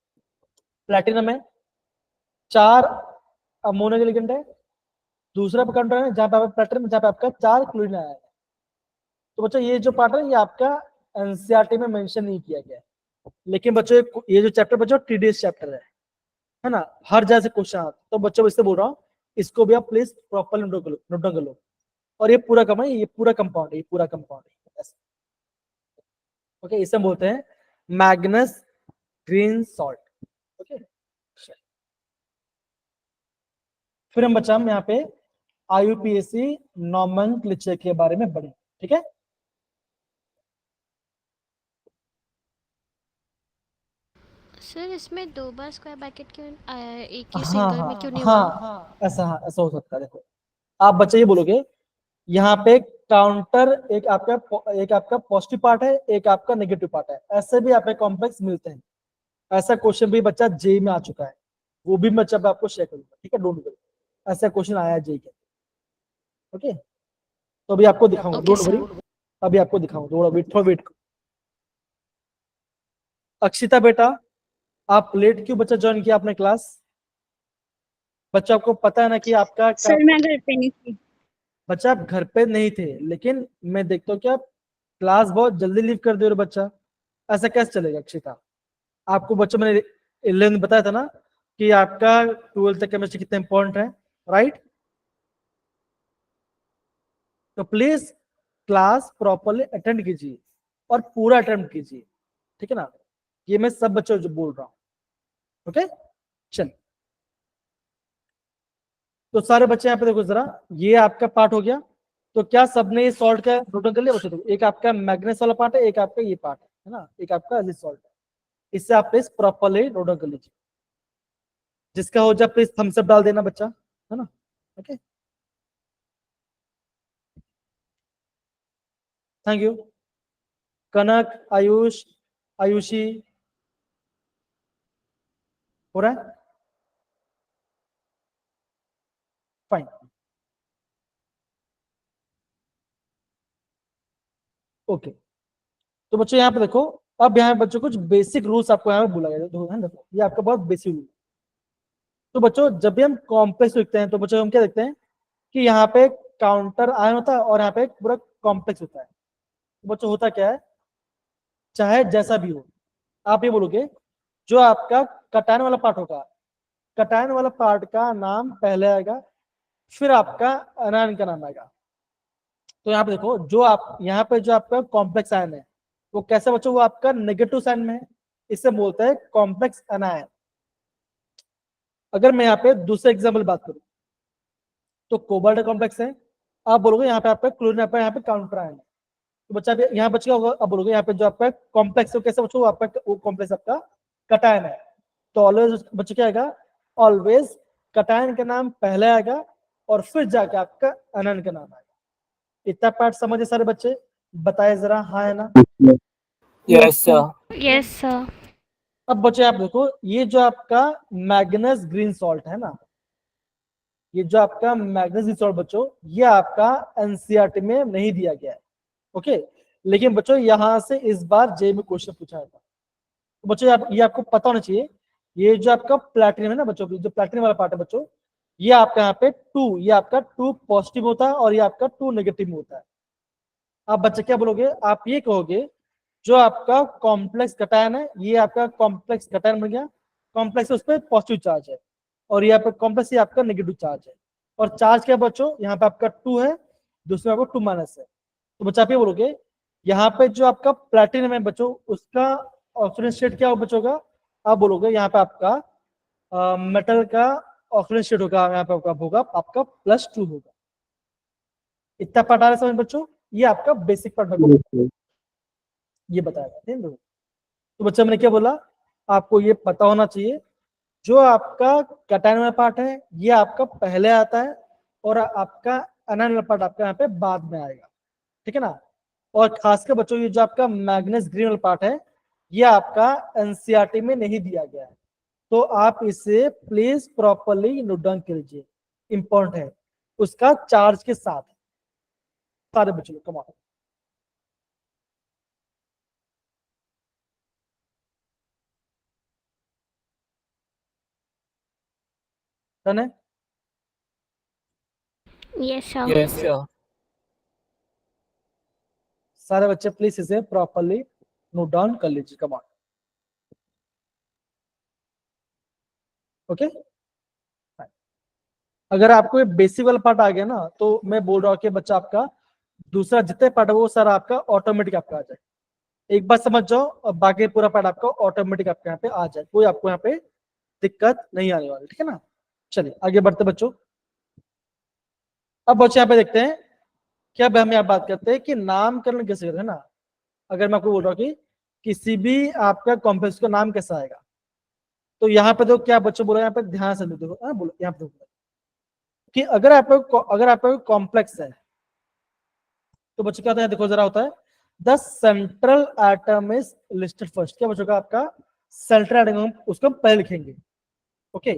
Speaker 1: प्लैटिनम है, 4 अमोनिया के लिगेंड है, दूसरा काउंटर है जहां पे आपका प्लैटिनम, जहां पे आपका 4 क्लोरीन आया है। तो बच्चों ये जो पार्ट है ये आपका एनसीईआरटी में मेंशन नहीं किया गया है, लेकिन बच्चों ये जो चैप्टर बच्चों टीडीएस चैप्टर है ना, हर जगह से क्वेश्चन आता है। तो बच्चों इससे बोल रहा हूँ, इसको भी आप प्लीज प्रॉपर्ली नोट डाउन कर लो। और ये पूरा कम है, ये पूरा कंपाउंड है, ये पूरा कंपाउंड है। ओके, इसे हम बोलते हैं मैग्नस ग्रीन सॉल्ट। ओके, फिर हम बच्चा हम यहाँ पे आईयूपीएसी नॉमेनक्लेचर के बारे में पढ़े, ठीक है।
Speaker 3: सर इसमें 2 बार स्क्वायर ब्रैकेट क्यों आया है, एक ही
Speaker 1: हाँ
Speaker 3: सिंगल में क्यों नहीं
Speaker 1: हाँ
Speaker 3: हुआ?
Speaker 1: हाँ, ऐसा हो सकता है। देखो आप बच्चे ये बोलोगे, यहाँ पे काउंटर एक आपका पॉजिटिव पार्ट है, एक आपका नेगेटिव पार्ट है, ऐसे भी आपके कॉम्प्लेक्स मिलते हैं। ऐसा क्वेश्चन भी बच्चा जेई में आ चुका है, वो भी मैं जब आपको शेयर करूंगा, ठीक है, डोंट वरी। ऐसा क्वेश्चन आया है जेई के, ओके। तो अभी आपको दिखाऊंगा,
Speaker 3: ओके
Speaker 1: डोंट
Speaker 3: सर।
Speaker 1: वरी, अभी आपको दिखाऊंगा, थोड़ा वेट करो। अक्षिता बेटा, आप लेट क्यों बच्चा ज्वाइन किया आपने क्लास? बच्चा आपको पता है ना कि आपका
Speaker 5: सर मैं घर पे नहीं थी।
Speaker 1: बच्चा आप घर पे नहीं थे, लेकिन मैं देखता हूँ कि आप क्लास बहुत जल्दी लीव कर दे रहे हो बच्चा, ऐसा कैसे चलेगा अक्षिता? आपको बच्चों मैंने 11 बताया था ना कि आपका 12th तक केमिस्ट्री कितना इंपॉर्टेंट है, राइट? तो प्लीज क्लास प्रॉपरली अटेंड कीजिए और पूरा अटेंड कीजिए, ठीक है ना। ये मैं सब बच्चों जो बोल रहा हूँ, ओके। चल, तो सारे बच्चे यहाँ पे देखो जरा, ये आपका पार्ट हो गया, तो क्या सबने ये सॉल्ट का नोट कर लिया बच्चों? तो एक आपका मैग्नेस वाला पार्ट है, एक आपका ये पार्ट है ना, एक आपका एसिड सॉल्ट है। इससे आप प्लीज प्रॉपरली नोट डाउन कर लीजिए। जिसका हो जाए प्लीज थम्स अप डाल देना बच्चा, है ना। Okay, thank you. Kanak, Ayush, Ayushi, हो रहा है? फाइन। ओके, तो बच्चों यहाँ पे देखो, अब यहाँ पे बच्चों कुछ बेसिक रूल्स आपको यहाँ पे बोला गया है। देखो ये आपका बहुत बेसिक रूल। तो बच्चों जब भी हम कॉम्प्लेक्स लिखते हैं तो बच्चों हम क्या देखते हैं कि यहाँ पे काउंटर आयन होता है और यहाँ पे एक पूरा कॉम्प्लेक्स होता है। तो बच्चों होता क्या है, चाहे जैसा भी हो, आप ये बोलोगे जो आपका कटायन वाला पार्ट होगा, कटायन वाला पार्ट का नाम पहले आएगा, फिर आपका अनायन का नाम आएगा। तो यहाँ पे देखो, जो आप यहाँ पे जो आपका कॉम्प्लेक्स आयन है वो कैसे बच्चों, वो आपका नेगेटिव साइन में है, इससे बोलते हैं कॉम्प्लेक्स अनायन। अगर मैं यहाँ पे दूसरे एग्जाम्पल बात करूं तो कोबाल्ट कॉम्प्लेक्स है, आप बोलोगे यहाँ पे आपका क्लोरीन, यहाँ पे काउंटर आयन है। तो बच्चा यहाँ बच्चा होगा, अब बोलोगे यहाँ पे जो आपका कॉम्प्लेक्स है कैसे बच्चों, आपका वो कॉम्प्लेक्स आपका कटायन है। तो ऑलवेज बच्चे क्या आएगा, ऑलवेज कटायन का नाम पहले आएगा और फिर जाके आपका अनायन का नाम आएगा। इतना पार्ट समझे सारे बच्चे? बताए जरा, हाँ है ना?
Speaker 2: Yes, sir.
Speaker 3: Yes, sir.
Speaker 1: अब बच्चे आप देखो, ये जो आपका मैग्नेस ग्रीन सॉल्ट है ना, ये जो आपका मैग्नेस ग्रीन सॉल्ट बच्चों, ये आपका एनसीईआरटी में नहीं दिया गया है। ओके, लेकिन बच्चों यहाँ से इस बार जे में क्वेश्चन पूछा था। तो बच्चों ये आपको पता होना चाहिए, ये जो आपका प्लैटिनम है ना बच्चों, जो प्लैटिनम वाला पार्ट है बच्चों, ये आपका यहाँ पे 2, ये आपका 2 पॉजिटिव होता है और ये आपका 2 नेगेटिव होता है। आप बच्चे क्या बोलोगे, आप ये कहोगे जो आपका कॉम्प्लेक्स कटायन है, ये आपका कॉम्प्लेक्स कटायन बन गया, कॉम्प्लेक्स उस पर पॉजिटिव चार्ज है, और ये आपका कॉम्प्लेक्स, ये आपका नेगेटिव चार्ज है। और चार्ज क्या बच्चों, यहाँ पे आपका 2 है, दूसरे आपको 2 माइनस है। तो बच्चा आप ये बोलोगे यहाँ पे जो आपका प्लैटिनम है बच्चों, उसका ऑक्सीजन स्टेट क्या बच्चों का, आप बोलोगे यहाँ पे आपका मेटल का ऑक्सीजन स्टेट होगा, यहाँ पे आपका होगा आपका +2 होगा। इतना पार्ट आ रहा है समझ बच्चों? ये आपका बेसिक पार्ट
Speaker 6: Yes, sir.
Speaker 1: ये बताया गया है। तो बच्चा मैंने क्या बोला, आपको ये पता होना चाहिए, जो आपका कटायन वाला पार्ट है ये आपका पहले आता है और आपका अनायन वाला पार्ट आपका यहाँ पे बाद में आएगा, ठीक है ना। और खासकर बच्चों ये जो आपका मैग्नेस ग्रीन वाला पार्ट है, ये आपका एनसीईआरटी में नहीं दिया गया है, तो आप इसे प्लीज प्रॉपरली नोट डाउन कर लीजिए, इंपॉर्टेंट है, उसका चार्ज के साथ। सारे बच्चों कम ऑन, डन है?
Speaker 3: Yes, sir.
Speaker 2: Yes, sir.
Speaker 1: सारे बच्चे प्लीज इसे प्रॉपरली नोट डाउन कर लीजिए, कम ऑन। ओके, अगर आपको ये बेसिक वाला पार्ट आ गया ना, तो मैं बोल रहा हूँ कि बच्चा आपका दूसरा जितने पार्ट है वो सारा आपका ऑटोमेटिक आपका आ जाए। एक बार समझ जाओ और बाकी पूरा पार्ट आपका ऑटोमेटिक आपके यहाँ पे आ जाए, कोई आपको यहाँ पे दिक्कत नहीं आने वाली, ठीक है ना। चलिए आगे बढ़ते बच्चों। अब बच्चे यहाँ पे देखते हैं कि अब हम यहाँ बात करते हैं कि नामकरण कैसे करें, है ना। अगर मैं आपको बोल रहा हूँ कि किसी भी आपका कॉम्प्लेक्स का नाम कैसा आएगा, तो यहाँ पे देखो क्या बच्चों बोला, यहाँ पे ध्यान से देखो, बोलो यहाँ पे देखो कि अगर आपका कॉम्प्लेक्स है तो बच्चों क्या होता है, देखो जरा होता है the central atom is listed first. क्या बच्चों का आपका सेंट्रल एटम, उसको हम पहले लिखेंगे। ओके,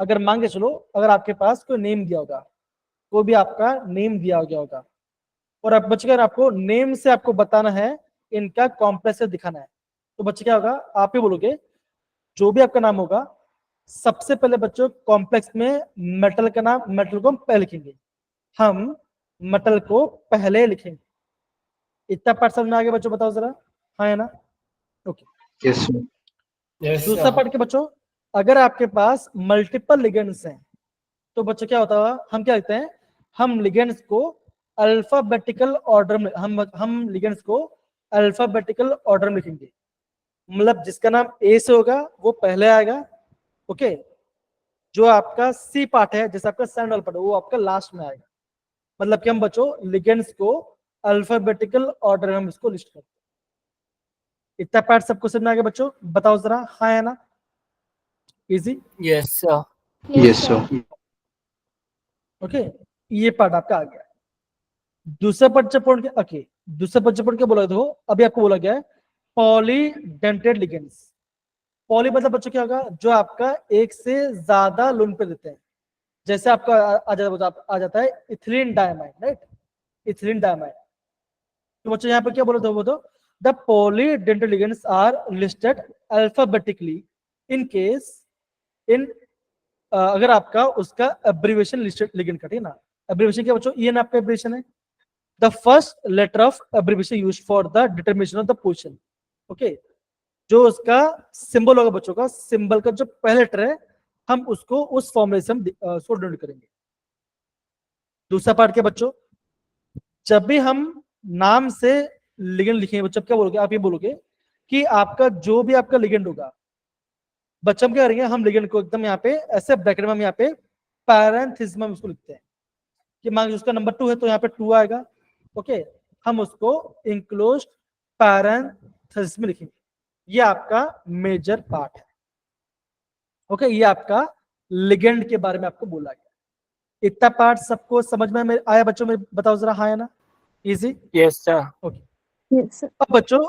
Speaker 1: अगर मान के चलो अगर आपके पास कोई नेम दिया होगा, कोई भी आपका नेम दिया गया होगा, और अब बच्चे अगर आपको नेम से आपको बताना है इनका कॉम्प्लेक्स दिखाना है, तो बच्चे क्या होगा, आप ही बोलोगे जो भी आपका नाम होगा, सबसे पहले बच्चों कॉम्प्लेक्स में मेटल का नाम, मेटल को हम पहले लिखेंगे, हम मेटल को पहले लिखेंगे। इतना पार्ट समझ में आ गया बच्चों, बताओ जरा, हाँ है ना। Okay,
Speaker 6: Yes, sir.
Speaker 2: Yes,
Speaker 1: दूसरा
Speaker 2: sir.
Speaker 1: पार्ट के बच्चों, अगर आपके पास मल्टीपल लिगेंड्स हैं तो बच्चों क्या होता है, हम क्या लिखते हैं, हम लिगेंड्स को अल्फाबेटिकल ऑर्डर में, हम लिगेंड्स को अल्फाबेटिकल ऑर्डर में लिखेंगे, मतलब जिसका नाम ए से होगा वो पहले आएगा। ओके, जो आपका सी पार्ट है, जैसे आपका सैंड वाला पार्ट है, वो आपका लास्ट में आएगा। मतलब कि हम बच्चों लिगेंड्स को अल्फाबेटिकल ऑर्डर में हम इसको लिस्ट करते हैं। इतना पार्ट सबको समझ में आ गया बच्चों? बताओ जरा, हाँ है ना? Easy.
Speaker 2: Yes, sir.
Speaker 6: Yes, sir.
Speaker 1: Okay, ये पार्ट आपका आ गया। दूसरा पार्ट जब पढ़ के ओके, दूसरा पार्ट जब पढ़ के बोला देखो, अभी आपको बोला गया है पॉलीडेंटेड लिगेंड्स। पॉली मतलब बच्चों क्या होगा? जो आपका एक से ज्यादा लोन पे देते हैं। जैसे आपका आ जाता है ethylene diamide, right? Ethylene diamide. तो बच्चों यहाँ पे क्या बोला था? वो तो the polydentate ligands are listed alphabetically in case in अगर आपका उसका एब्रिविएशन लिस्टेड लिगेंड का, ठीक है ना? एब्रिविएशन क्या बच्चों? ईएन आपका एब्रिविएशन है, the first letter of abbreviation used for the determination of the position. Okay, जो उसका सिंबल होगा बच्चों का, सिंबल का जो पहला लेटर है, हम उसको उस फॉर्मूले से हम उसको डिनोट करेंगे। दूसरा पार्ट क्या बच्चों? जब भी हम नाम से लिगेंड लिखेंगे बच्चों, क्या बोलोगे आप? ये बोलोगे कि आपका जो भी आपका लिगेंड होगा, बच्चों हम क्या करेंगे? हम लिगेंड को एकदम यहाँ पे ऐसे ब्रैकेट में हम यहाँ पे पैरेंथेसिस में उसको लिखते हैं कि मान लीजिए उसका नंबर 2 है तो यहाँ पे 2 आएगा। ओके, हम उसको इंक्लोज्ड पैरेंथेसिस में लिखेंगे। ये आपका मेजर पार्ट है। ओके, ये आपका लिगेंड के बारे में आपको बोला गया। इतना पार्ट सबको समझ में आया बच्चों? में बताओ जरा, हाँ है ना? Easy.
Speaker 2: Yes, sir.
Speaker 5: Yes, sir.
Speaker 1: अब बच्चों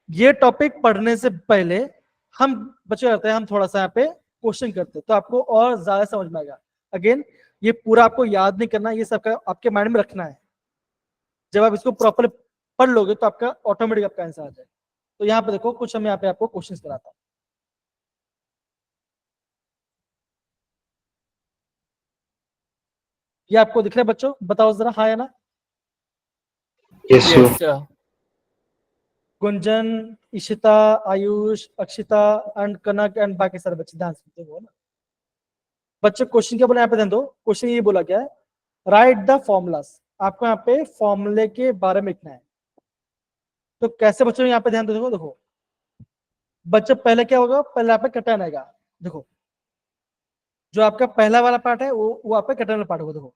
Speaker 1: ये टॉपिक पढ़ने से पहले हम बच्चों करते हैं, हम थोड़ा सा यहाँ पे क्वेश्चन करते हैं, तो आपको और ज्यादा समझ में आएगा। अगेन ये पूरा आपको याद नहीं करना, ये सबका आपके माइंड में रखना है। जब आप इसको प्रॉपर पढ़ लोगे तो आपका ऑटोमेटिक आपका आंसर आ जाए। तो यहाँ पे देखो, कुछ हम यहाँ पे आपको क्वेश्चन कराता हूँ। ये आपको दिख रहा है बच्चों? बताओ जरा, हाँ है ना?
Speaker 6: Yes, sir.
Speaker 2: Yes, sir.
Speaker 1: Gunjan, Ishita, Ayush, Akshita and Kanak and बाकी सारे बच्चे ध्यान से हो ना। बच्चे क्वेश्चन क्या बोला यहाँ पे? ध्यान दो, क्वेश्चन ये बोला क्या है? Right the formulas. आपको यहाँ पे फॉर्मूले के बारे में लिखना है। तो कैसे बच्चों? यहाँ पे ध्यान दो, देखो देखो बच्चों, पहले क्या होगा? पहले यहाँ पे कटन आएगा। देखो जो आपका पहला वाला पार्ट है वो आपका कटन वाला पार्ट होगा। देखो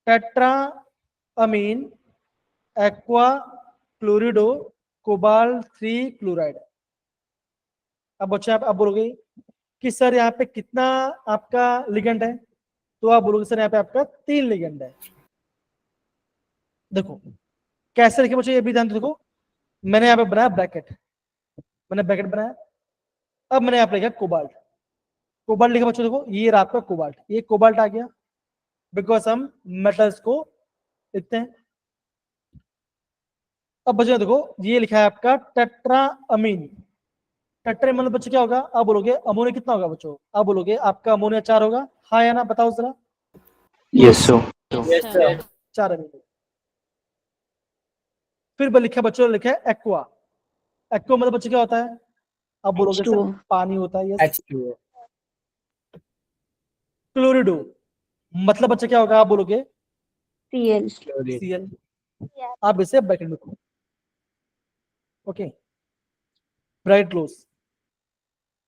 Speaker 1: tetra amine aqua क्लोरिडो cobalt 3 chloride. अब बच्चे आप बोलोगे कि सर यहाँ पे कितना आपका लिगेंड है? तो आप बोलोगे सर यहाँ पे आपका 3 लिगेंड है। देखो कैसे लिखे बच्चों, ये भी ध्यान देखो। मैंने यहाँ पे बनाया ब्रैकेट, मैंने ब्रैकेट बनाया। अब मैंने यहाँ पे लिखा कोबाल्ट। कोबाल्ट लिखा बच्चों, देखो ये रहा आपका कोबाल्ट, ये कोबाल्ट आ गया बिकॉज हम मेटल्स को लिखते हैं। अब बच्चों देखो ये लिखा है आपका टेट्रा अमीन। टेट्रा मतलब बच्चों क्या होगा? आप बोलोगे अमोनिया कितना होगा बच्चों? आप बोलोगे आपका अमोनिया 4 होगा, हाँ या ना? बताओ जरा।
Speaker 6: Yes, sir.
Speaker 2: Yes, sir.
Speaker 1: 4 अमीन। फिर लिखा बच्चों, लिखा है एक्वा। एक्वा मतलब बच्चों क्या होता है? आप बोलोगे सर
Speaker 5: H2O.
Speaker 1: पानी होता है। यस।
Speaker 2: H2O.
Speaker 1: क्लोरिडो मतलब बच्चा क्या होगा? आप बोलोगे
Speaker 5: Cl.
Speaker 2: Chlorine.
Speaker 1: Cl। आप इसे ब्रैकेट में लिखो। Okay, bright close.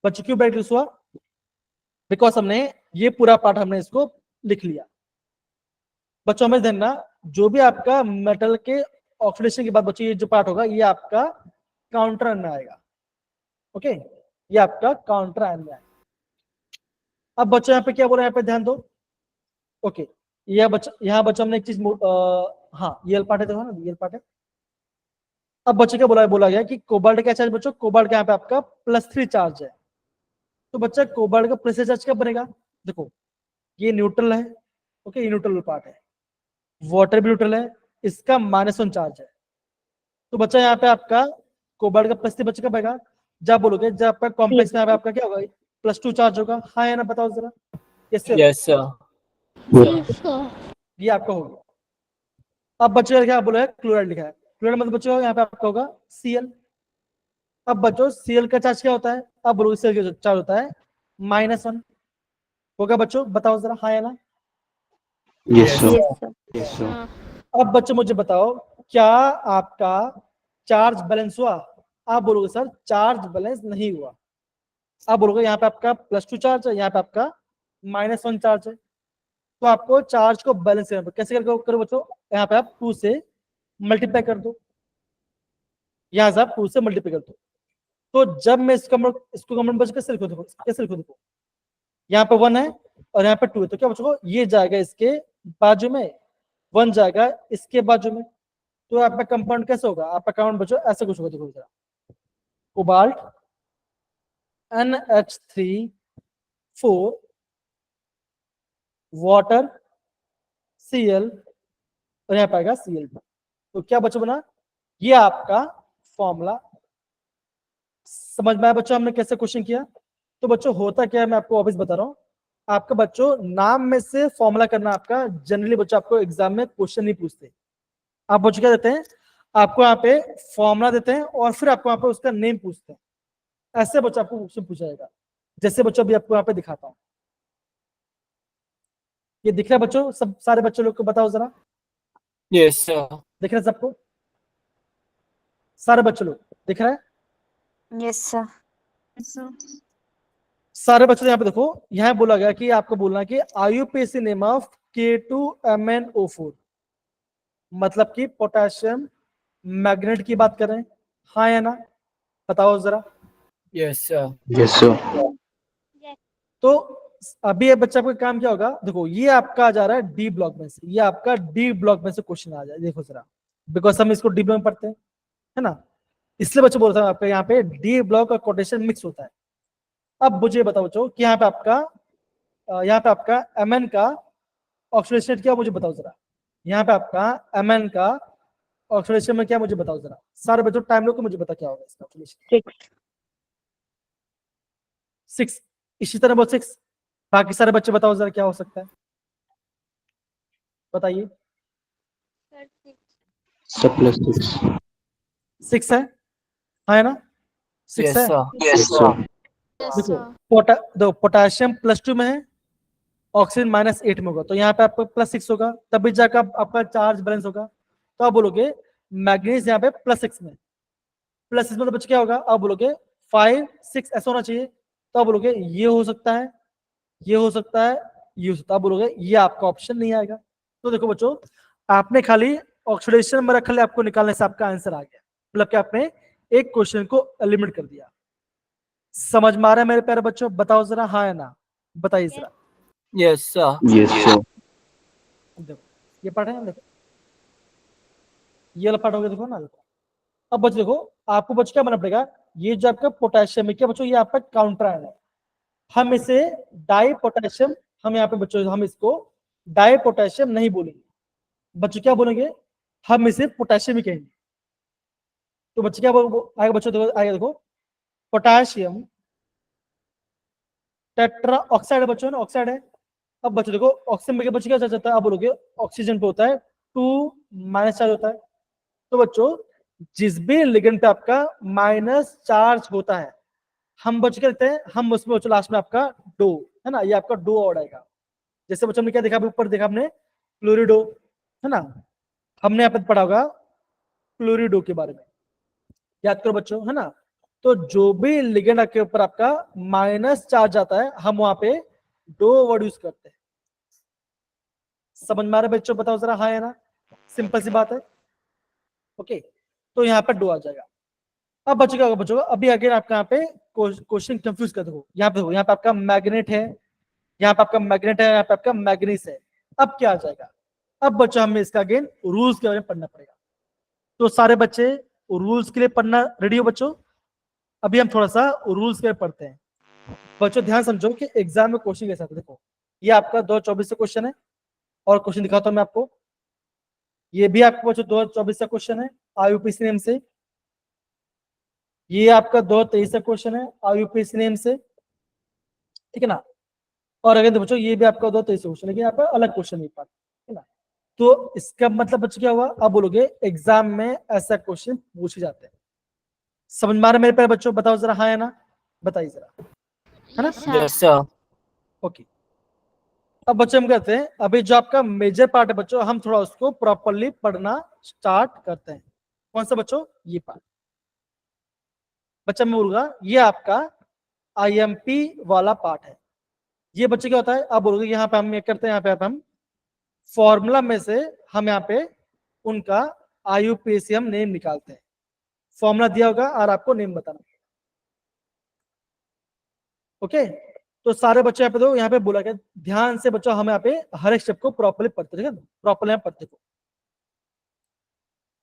Speaker 1: बच्चों क्यों ब्राइट क्लोज हुआ? बिकॉज हमने ये पूरा पार्ट हमने इसको लिख लिया। बच्चों हमें ध्यान रखना, जो भी आपका मेटल के ऑक्सीडेशन के बाद बच्चों ये जो पार्ट होगा ये आपका काउंटर आयन में आएगा। ओके, ये आपका काउंटर आयन में आएगा। अब बच्चों यहाँ पे क्या बोला? यहाँ पे ध्यान दो। ओके, यह बच्चा, यहाँ बच्चों हमने एक चीज हाँ ये पार्ट है, देखो ना ये पार्ट है। अब बच्चे क्या बोला गया कि कोबाल्ट क्या चार्ज बच्चों? कोबाल्ट का यहाँ पे आपका +3 चार्ज है। तो बच्चा कोबाल्ट का +3 चार्ज कब बनेगा? देखो ये न्यूट्रल है। ओके, ये न्यूट्रल पार्ट है, वाटर भी न्यूट्रल है, इसका -1 चार्ज है। तो बच्चा यहाँ पे आपका कोबाल्ट का +3 बच्चे कब आएगा? जब बोलोगे जब आपका कॉम्प्लेक्स में आपका क्या होगा? +2 चार्ज होगा, हाँ या ना? बताओ जरा।
Speaker 2: Yes, sir.
Speaker 3: Yes, sir.
Speaker 1: ये आपका हो गया। अब बच्चों क्या बोला है? क्लोराइड लिखा है। क्लोराइड मतलब बच्चों यहाँ पे आपका होगा Cl। अब बच्चों Cl का चार्ज क्या होता है? अब बोलो Cl का चार्ज होता है -1 होगा बच्चों। बताओ जरा, हाँ या ना?
Speaker 6: Yes, sir.
Speaker 5: Yes, sir.
Speaker 6: Yes, sir.
Speaker 3: हाँ,
Speaker 1: अब बच्चों मुझे बताओ, क्या आपका चार्ज बैलेंस हुआ? आप बोलोगे सर चार्ज बैलेंस नहीं हुआ। आप बोलोगे यहाँ पे आपका +2 चार्ज है, यहाँ पे आपका -1 चार्ज है। तो आपको चार्ज को बैलेंस करना पड़ेगा। कैसे करो बच्चों, यहाँ पे आप 2 से मल्टीप्लाई कर दो, यहाँ से आप 2 से मल्टीप्लाई कर दो। तो जब मैं इसको कॉमन बच कैसे लिखो, देखो कैसे लिखो, देखो यहाँ पे 1 है और यहाँ पे 2 है, तो क्या बच्चों ये जाएगा इसके बाजू में, 1 जाएगा इसके बाजू में, तो आपका कंपाउंड कैसे होगा, आपका कंपाउंड बच्चों ऐसे कुछ होगा। देखो जरा, कोबाल्ट NH3 4 वाटर Cl और यहाँ पाएगा Cl2। तो क्या बच्चों बना, ये आपका फॉर्मूला। समझ में आया बच्चों हमने कैसे क्वेश्चन किया? तो बच्चों होता क्या है, मैं आपको वापस बता रहा हूँ। आपका बच्चों नाम में से फॉर्मूला करना आपका जनरली बच्चों आपको एग्जाम में क्वेश्चन नहीं पूछते। आप बच्चों क्या देते हैं, आपको यहाँ पे फॉर्मूला देते हैं और फिर आपको यहाँ पे उसका नेम पूछते हैं। ऐसे बच्चों आपको क्वेश्चन पूछा जाएगा, जैसे बच्चों अभी आपको यहाँ पे दिखाता हूँ। ये दिख रहा है बच्चों, सब सारे बच्चों लोग को बताओ जरा,
Speaker 2: Yes, sir.
Speaker 1: दिख रहा है सबको? सारे बच्चों लोग दिख रहा है?
Speaker 5: Yes, sir.
Speaker 1: सारे बच्चों यहाँ पे देखो, यहाँ बोला गया कि आपको बोलना कि IUPAC नेम ऑफ K2MnO4, मतलब कि पोटेशियम मैग्नेट की बात कर रहे हैं, हाँ या ना, बताओ जरा।
Speaker 2: Yes, sir.
Speaker 6: Yes, sir.
Speaker 1: तो अभी ये बच्चा का काम क्या होगा, देखो ये आपका आ जा रहा है डी ब्लॉक में से, ये आपका डी ब्लॉक में से क्वेश्चन आ जाए, देखो जरा, बिकॉज हम इसको डी ब्लॉक में पढ़ते हैं, है ना, इसलिए बच्चे बोलते हैं आपका यहाँ पे डी ब्लॉक और कोटेशन मिक्स होता है। अब मुझे बताओ बच्चों कि यहाँ पे आपका Mn का ऑक्सीडेशन क्या, मुझे बताओ जरा। यहाँ पे आपका Mn का ऑक्सीडेशन में क्या, मुझे बताओ जरा। सारे बच्चों टाइम लो, तो मुझे बता क्या होगा इसका ऑक्सीडेशन। 6, इसी तरह बोल 6। बाकी सारे बच्चे बताओ जरा क्या हो सकता है, बताइए।
Speaker 6: Sir, plus 6.
Speaker 1: 6 है, हाँ है ना, 6
Speaker 2: Yes,
Speaker 1: है।
Speaker 2: sir.
Speaker 6: Yes, sir.
Speaker 3: Yes,
Speaker 1: देखो
Speaker 3: sir.
Speaker 1: देखो पोटेशियम +2 में है, ऑक्सीजन -8 में होगा, तो यहाँ पे आपका +6 होगा, तभी जाकर आपका चार्ज बैलेंस होगा। तो आप बोलोगे मैग्नीज यहाँ पे +6 में, +6 में तो बच्चे क्या होगा, आप बोलोगे 5 6 ऐसा होना चाहिए, तो आप बोलोगे ये हो सकता है, ये हो सकता है, ये हो सकता है, आप बोलोगे ये आपका ऑप्शन नहीं आएगा। तो देखो बच्चों, आपने खाली ऑक्सीडेशन में रख लिया, आपको निकालने से आपका आंसर आ गया, मतलब कि आपने एक क्वेश्चन को एलिमिनेट कर दिया। समझ में आ रहा है मेरे प्यारे बच्चों, बताओ जरा हाँ या ना, बताइए जरा।
Speaker 2: Yes, sir.
Speaker 6: Yes, sir.
Speaker 1: देखो ये पार्ट है ना, देखो ये वाला पार्ट हो गया, देखो ना, देखो अब बच्चों देखो, आपको बच्चों क्या बनना पड़ेगा, ये जो आपका पोटेशियम है क्या बच्चों, ये आपका काउंटर आयन है, हम इसे डाई पोटेशियम, हम यहाँ पे बच्चों हम इसको डाई पोटेशियम नहीं बोलेंगे, बच्चों क्या बोलेंगे, हम इसे पोटेशियम ही कहेंगे। तो बच्चे क्या आएगा बच्चों, देखो आएगा, देखो पोटेशियम टेट्रा ऑक्साइड है बच्चों ना, ऑक्साइड है। अब बच्चों देखो ऑक्सीजन में बच्चों क्या चार्ज होता है, आप बोलोगे ऑक्सीजन पे होता है 2- चार्ज होता है। तो बच्चों जिस भी लिगेंड पे आपका माइनस चार्ज होता है, हम बच्चों क्या देखते हैं, हम उसमें बच्चों लास्ट में आपका डो है ना, ये आपका डो और आएगा। जैसे बच्चों ने क्या देखा, ऊपर देखा हमने क्लोरिडो, है ना, हमने यहाँ पे पढ़ा होगा क्लोरिडो के बारे में, याद करो बच्चों, है ना। तो जो भी लिगेंड के ऊपर आपका माइनस चार्ज आता है, हम वहां पे डो वर्ड यूज करते हैं। समझ में आ रहा है बच्चों, बताओ जरा हाँ है ना, सिंपल सी बात है। ओके, तो यहाँ पे डो आ जाएगा। अब बच्चों क्या होगा, बच्चों अभी अगर आपका यहाँ पे क्वेश्चन कंफ्यूज कर दो, यहाँ पे यहाँ पे आपका मैग्नेट है, यहाँ पे आपका मैग्नेट है, यहाँ पे आपका मैग्नीज है, अब क्या आ जाएगा, अब बच्चों हमें इसका अगेन रूल्स के बारे में पढ़ना पड़ेगा। तो सारे बच्चे रूल्स के लिए पढ़ना रेडी हो बच्चों, अभी हम थोड़ा सा रूल्स के लिए पढ़ते हैं। बच्चों ध्यान समझो कि एग्जाम में क्वेश्चन कैसा था, देखो ये आपका 2024 से क्वेश्चन है, और क्वेश्चन दिखाता हूं मैं आपको, ये भी आपको बच्चों 2024 का क्वेश्चन है IUPAC नेम से, ये आपका 2023 का क्वेश्चन है IUPAC नेम से, ठीक है ना। और अगर बच्चों ये भी आपका 2023 क्वेश्चन, लेकिन यहाँ पर अलग क्वेश्चन नहीं पाता, है ना। तो इसका मतलब बच्चों क्या हुआ, आप बोलोगे एग्जाम में ऐसा क्वेश्चन पूछे जाते हैं। समझ में आ रहा है मेरे प्यारे बच्चों, बताओ जरा हाँ या ना, बताइए जरा, है ना।
Speaker 3: Yes, sir.
Speaker 2: Yes, sir.
Speaker 1: Okay, अब बच्चों हम कहते हैं अभी जो आपका मेजर पार्ट है बच्चों, हम थोड़ा उसको प्रॉपरली पढ़ना स्टार्ट करते हैं। कौन सा बच्चों, ये पार्ट बच्चा मैं बोलूंगा ये आपका IMP वाला पार्ट है। ये बच्चे क्या होता है, आप बोलोगे यहाँ पे हम ये करते हैं, यहाँ पे हम फॉर्मूला में से हम यहाँ पे उनका IUPAC नेम निकालते हैं। फॉर्मूला दिया होगा और आपको नेम बताना। ओके, तो सारे बच्चे यहाँ पे दो, यहाँ पे बोला गया ध्यान से बच्चों, हम यहाँ पे हर एक शब्द को प्रॉपर्ली पढ़ते, ठीक है, प्रॉपर्ली यहाँ पढ़ते।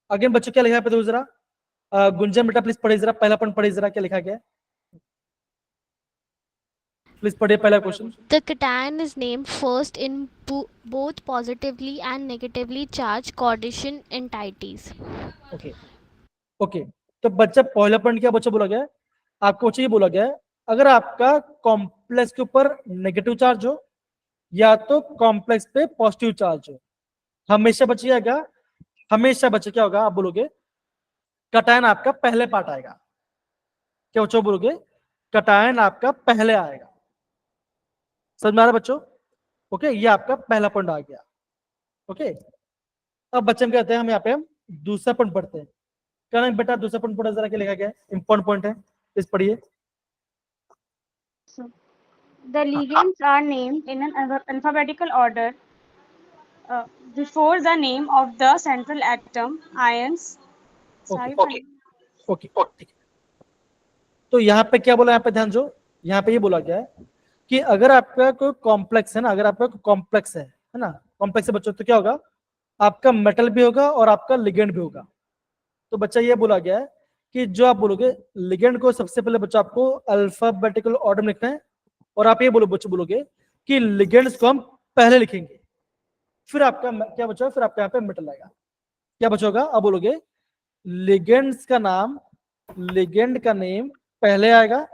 Speaker 1: अगेन बच्चों क्या लिखा है पे दो जरा, गुंजन बेटा प्लीज पढ़िए जरा, पहला पॉइंट पढ़िए जरा, क्या लिखा गया है, प्लीज पढ़िए पहला question.
Speaker 3: The cation is named first in both positively and negatively charged coordination entities.
Speaker 1: Okay okay, तो बच्चा पहला पॉइंट क्या बच्चा बोला गया है, आपको बच्चा ये बोला गया है अगर आपका कॉम्प्लेक्स के ऊपर नेगेटिव चार्ज हो या तो कॉम्प्लेक्स पे पॉजिटिव चार्ज हो, हमेशा बच्चे क्या, हमेशा बच्चे क्या होगा, आप बोलोगे कटायन आपका पहले पार्ट आएगा। क्या बच्चों बोलोगे, कटायन आपका पहले आएगा। समझ में आ रहा है बच्चों? ओके, ये आपका पहला पॉइंट आ गया। ओके, अब बच्चे हम कहते हैं, हम यहाँ पे हम दूसरा पॉइंट पढ़ते हैं। क्या बेटा दूसरा पॉइंट पढ़ा जरा, क्या लिखा गया है, इंपॉर्टेंट पॉइंट है, प्लीज पढ़िए।
Speaker 7: The ligands are named in an alphabetical order before the name of the central atom. Ions.
Speaker 1: Okay okay, ठीक है। तो यहाँ पे क्या बोला, यहाँ पे ध्यान दो, यहाँ पे ये बोला गया है कि अगर आपका कोई कॉम्प्लेक्स है ना, अगर आपका कोई कॉम्प्लेक्स है ना, कॉम्प्लेक्स है बच्चों, तो क्या होगा, आपका मेटल भी होगा और आपका लिगेंड भी होगा। तो बच्चा ये बोला गया है कि जो आप बोलोगे लिगेंड को सबसे पहले बच्चा आपको अल्फाबेटिकल ऑर्डर में लिखना है, और आप ये बच्चे बोलोगे कि लिगेंड्स को हम पहले लिखेंगे, फिर आपका क्या बचा, फिर आपका यहाँ पे मेटल आएगा। क्या बचा होगा, अब बोलोगे लिगेंड्स का नाम, लिगेंड का नेम पहले आएगा,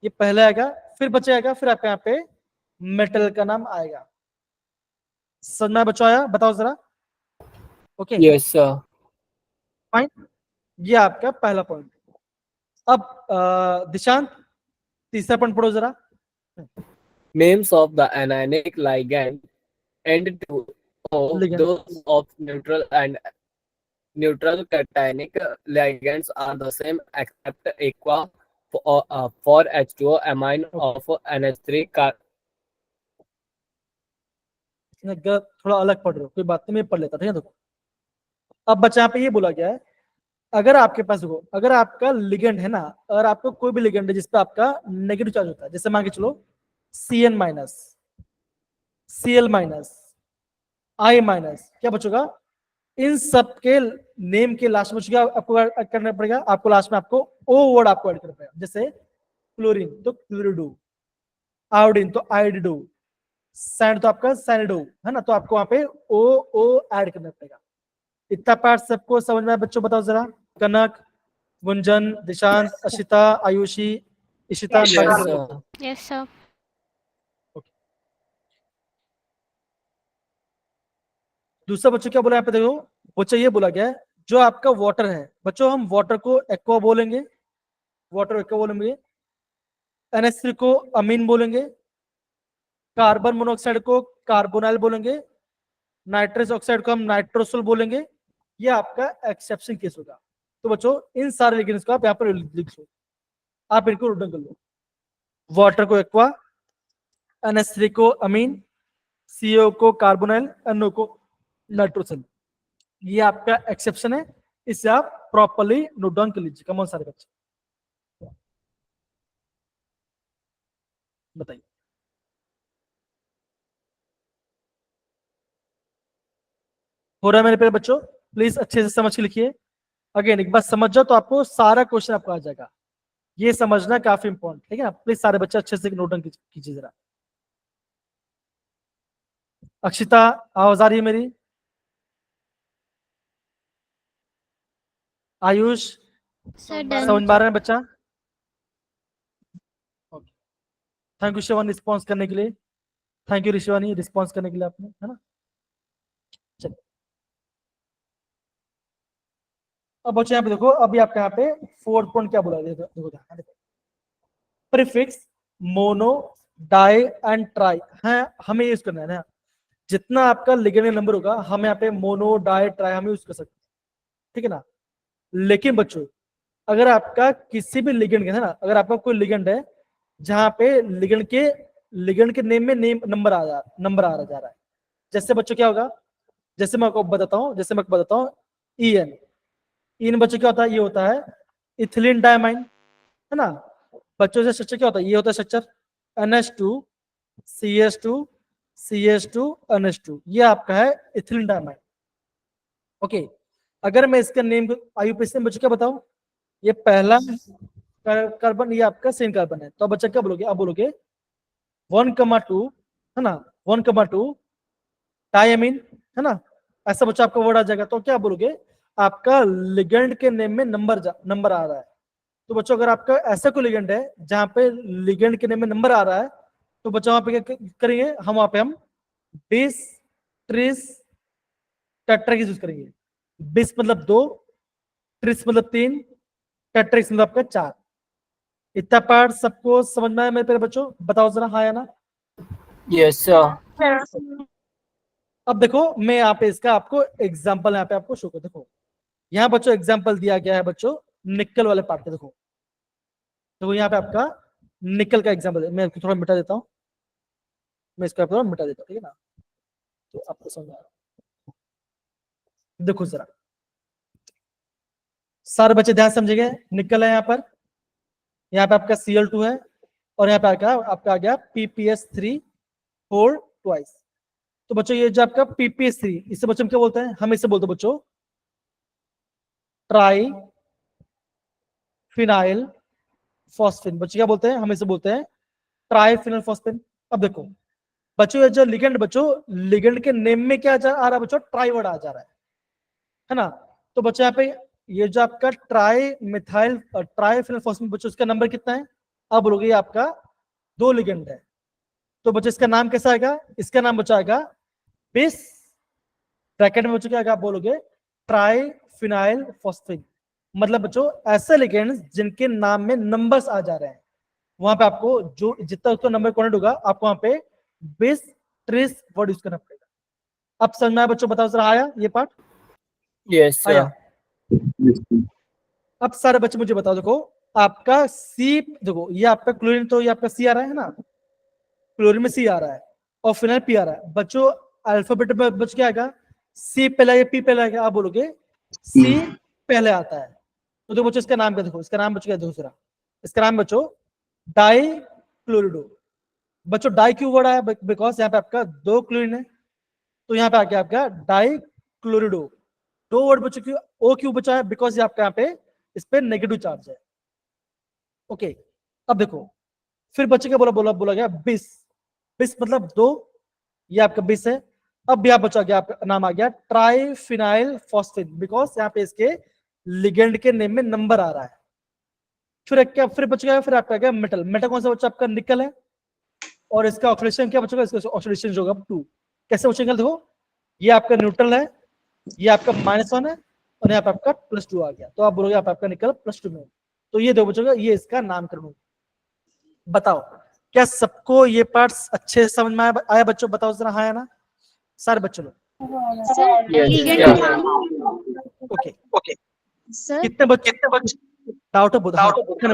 Speaker 1: ये पहले आएगा, फिर बचे आएगा, फिर आपके यहाँ पे मेटल का नाम आएगा। समझ में बच्चों आया, बताओ जरा। Okay
Speaker 2: Yes, sir.
Speaker 1: फाइन, ये आपका पहला पॉइंट। अब दिशांत तीसरा पॉइंट पढ़ो जरा।
Speaker 2: Names of the anionic ligand and to of
Speaker 1: Ligand.
Speaker 2: those of neutral and neutral cationic ligands are the same except aqua for H2O amine of NH3
Speaker 1: थोड़ा अलग पढ़ रहे हो, कोई बात नहीं, मैं पढ़ लेता, ठीक है। देखो अब बच्चा यहाँ पे ये बोला गया है, अगर आपके पास देखो, अगर आपका लिगेंड है ना, अगर आपको कोई भी लिगेंड है जिसपे आपका नेगेटिव चार्ज होता है, जैसे मान के चलो Cn minus, Cl minus, I minus, क्या बचेगा, इन सब के नेम के लास्ट में बचेगा, आपको ऐड करना पड़ेगा, आपको लास्ट में आपको O वर्ड आपको ऐड करना पड़ेगा। जैसे क्लोरीन तो क्लोरिडो, आयोडीन तो आयोडिडो, सैंड तो आपका सैनिडो, है ना, तो आपको वहां पे O ऐड करना पड़ेगा। इतना पार्ट सबको समझ में आया बच्चों, बताओ जरा। कनक, गुंजन, दिशांत, अशिता, आयुषी, इशिता,
Speaker 2: Yes,
Speaker 1: बाकी
Speaker 2: sir.
Speaker 1: सब।
Speaker 3: Yes, sir.
Speaker 1: दूसरा बच्चों क्या बोला यहाँ पे देखो, बच्चों ये बोला गया है जो आपका वाटर है, बच्चों हम वाटर को एक्वा बोलेंगे, वाटर एक्वा बोलेंगे, NH3 को अमीन बोलेंगे, कार्बन मोनोऑक्साइड को कार्बोनाइल बोलेंगे, नाइट्रस ऑक्साइड को हम नाइट्रोसोल बोलेंगे। ये आपका एक्सेप्शन केस होगा। तो बच्चों इन सारे लिगेंड्स को आप यहाँ पर लिख लो, आप इनको रिटर्न कर लो, वाटर को एक्वा, NH3 को अमीन, CO को कार्बोनाइल, NO को नाइट्रोजन। ये आपका एक्सेप्शन है, इसे आप प्रॉपर्ली नोट डाउन कर लीजिए। कमॉन सारे बच्चे बताइए। हो रहा है मेरे प्यारे बच्चों? प्लीज अच्छे से समझ के लिखिए। अगेन एक बार समझ जाओ तो आपको सारा क्वेश्चन आपको आ जाएगा। ये समझना काफी इंपॉर्टेंट, ठीक है ना? प्लीज सारे बच्चे अच्छे से नोट डाउन कीजिए जरा। अक्षिता आवाज आ रही है मेरी? Ayush
Speaker 3: Sir, done.
Speaker 1: समझ पा रहे हैं बच्चा? थैंक यू शिवानी रिस्पॉन्स करने के लिए, थैंक यू शिवानी रिस्पॉन्स करने के लिए आपने, है ना? चलिए अब बच्चे यहाँ पे देखो, अभी आपके यहाँ पे फोर्थ पॉइंट क्या बोला है, देखो prefix mono di and tri है, हमें यूज करना है ना। जितना आपका लिगेंड नंबर होगा हम यहाँ पे मोनो डाई ट्राई हम यूज कर सकते हैं, ठीक है ना। लेकिन बच्चों अगर आपका किसी भी लिगेंड है ना, अगर आपका कोई लिगेंड है जहां पे लिगेंड के नेम में नेम नंबर आ जा रहा है, जैसे बच्चों क्या होगा, जैसे मैं आपको बताता हूँ इन बच्चों क्या होता है, ये होता है इथिलीन डायमाइन, है ना। बच्चों से स्ट्रक्चर क्या होता है, ये होता है structure NH2 CH2 CH2 NH2, ये आपका है इथिलीन डायमाइन। ओके, अगर मैं इसका नेम IUPAC में बच्चों क्या बताऊं, ये पहला कार्बन, ये आपका सेम कार्बन है, तो बच्चा क्या बोलोगे, आप बोलोगे 1,2, है ना, 1,2 टाइमीन, है ना, ऐसा बच्चा आपका वर्ड आ जाएगा। तो क्या बोलोगे, आपका लिगेंड के नेम में नंबर आ रहा है। तो बच्चों अगर आपका ऐसा कोई लिगेंड है जहां पे लिगेंड के नेम में नंबर आ रहा है, तो बच्चों वहां पे क्या करेंगे, हम वहां पे हम 20 30 टेट्राहेड्रल यूज करेंगे। 20 मतलब 2, 30 मतलब 3, टेट्राहेड्रल मतलब आपका 4। इतना पार्ट सबको समझ में आया मेरे प्यारे बच्चों, बताओ जरा हाँ या ना।
Speaker 2: Yes, sir.
Speaker 1: अब देखो मैं यहाँ पे इसका आपको एग्जाम्पल यहाँ पे आपको शो कर, देखो यहाँ बच्चों एग्जाम्पल दिया गया है बच्चों निकल वाले पार्ट पे। देखो यहाँ पे आपका निकल का एग्जाम्पल है, मैं इसको थोड़ा मिटा देता हूँ, मैं इसको थोड़ा मिटा देता हूँ, ठीक है ना, तो आपको समझ आ रहा है। देखो जरा सारे बच्चे ध्यान समझेंगे, निकल है यहाँ पे आपका Cl2 है, और यहाँ पे आपका आ गया PPS3 4 ट्वाइस। तो बच्चों ये जो आपका PPS3, इसे बच्चों हम क्या बोलते हैं, हम इसे बोलते हैं बच्चों ट्राई फिनाइल फॉस्फेन। बच्चे क्या बोलते हैं, हम इसे बोलते हैं ट्राई फिनाइल फॉस्फेन। अब देखो बच्चों ये जो लिगेंड, बच्चों लिगेंड के नेम में क्या आ रहा है बच्चों, ट्राई वर्ड आ जा रहा है ना। तो बच्चों यहाँ पे ये जो आपका ट्राई फिनाइल फॉस्फेन, बच्चों इसका नंबर कितना है, अब बोलोगे ये आपका 2 लिगेंड है। तो बच्चों इसका नाम कैसा आएगा, इसका नाम बच्चों आएगा बिस, ब्रैकेट में बच्चों क्या आएगा, आप बोलोगे ट्राई फिनाइल फॉस्फेन। मतलब बच्चों ऐसे लिगेंड्स जिनके नाम में नंबर्स आ जा रहे हैं, वहां पे आपको जो जितना उसका नंबर कॉन्टेंट होगा, आपको वहां पे 20 30 वर्ड यूज करना पड़ेगा। अब समझ में आया बच्चों, बताओ जरा आया ये पार्ट
Speaker 2: Yes,
Speaker 1: आया।
Speaker 2: sir.
Speaker 6: Yes, sir.
Speaker 1: अब सारे बच्चे मुझे बताओ, देखो आपका सी, देखो ये आपका क्लोरीन, तो ये आपका सी आ रहा है ना, क्लोरीन में सी आ रहा है और फिनाइल पी आ रहा है। बच्चों अल्फाबेट में बच क्या आएगा, सी पहले आएगा पी पहले आएगा, आप बोलोगे सी पहले आता है। तो देखो बच्चों इसका नाम क्या, देखो इसका नाम बच्चों क्या है, दूसरा इसका नाम बच्चों डाई क्लोरिडो। बच्चों डाई क्यों वर्ड आया, बिकॉज यहाँ पे आपका 2 क्लोरीन है, तो यहाँ पे आ गया आपका डाई क्लोरिडो। 2 वर्ड बच्चों क्यों, ओ क्यों बचा है, बिकॉज ये आपका यहाँ पे इस पे नेगेटिव चार्ज है। ओके, अब देखो फिर बच्चे क्या बोला गया 20 मतलब 2, ये आपका 20 है। अब यहाँ बचा गया, आपका नाम आ गया ट्राई फिनाइल फॉस्फेट, बिकॉज यहाँ पे इसके लिगेंड के नेम में नंबर आ रहा है। फिर बच गया, फिर आपका गया मेटल। मेटल कौन सा बच्चा, आपका निकल है, और इसका ऑक्सीडेशन क्या बचेगा, इसका ऑक्सीडेशन होगा 2। कैसे बचेगा, देखो ये आपका न्यूट्रल है, ये आपका -1 है, और यहाँ पे आपका +2 आ गया, तो आप बोलोगे आपका निकल +2 में। तो ये दो बचोगा, ये इसका नामकरण होगा। बताओ क्या सबको ये पार्ट्स अच्छे से समझ में आया बच्चों, बताओ जरा हाँ या ना, सारे बच्चों लोग।
Speaker 2: Yes,
Speaker 7: ligand
Speaker 2: yeah.
Speaker 7: का नाम,
Speaker 1: ओके
Speaker 7: सर
Speaker 1: कितने बच्चे डाउट है,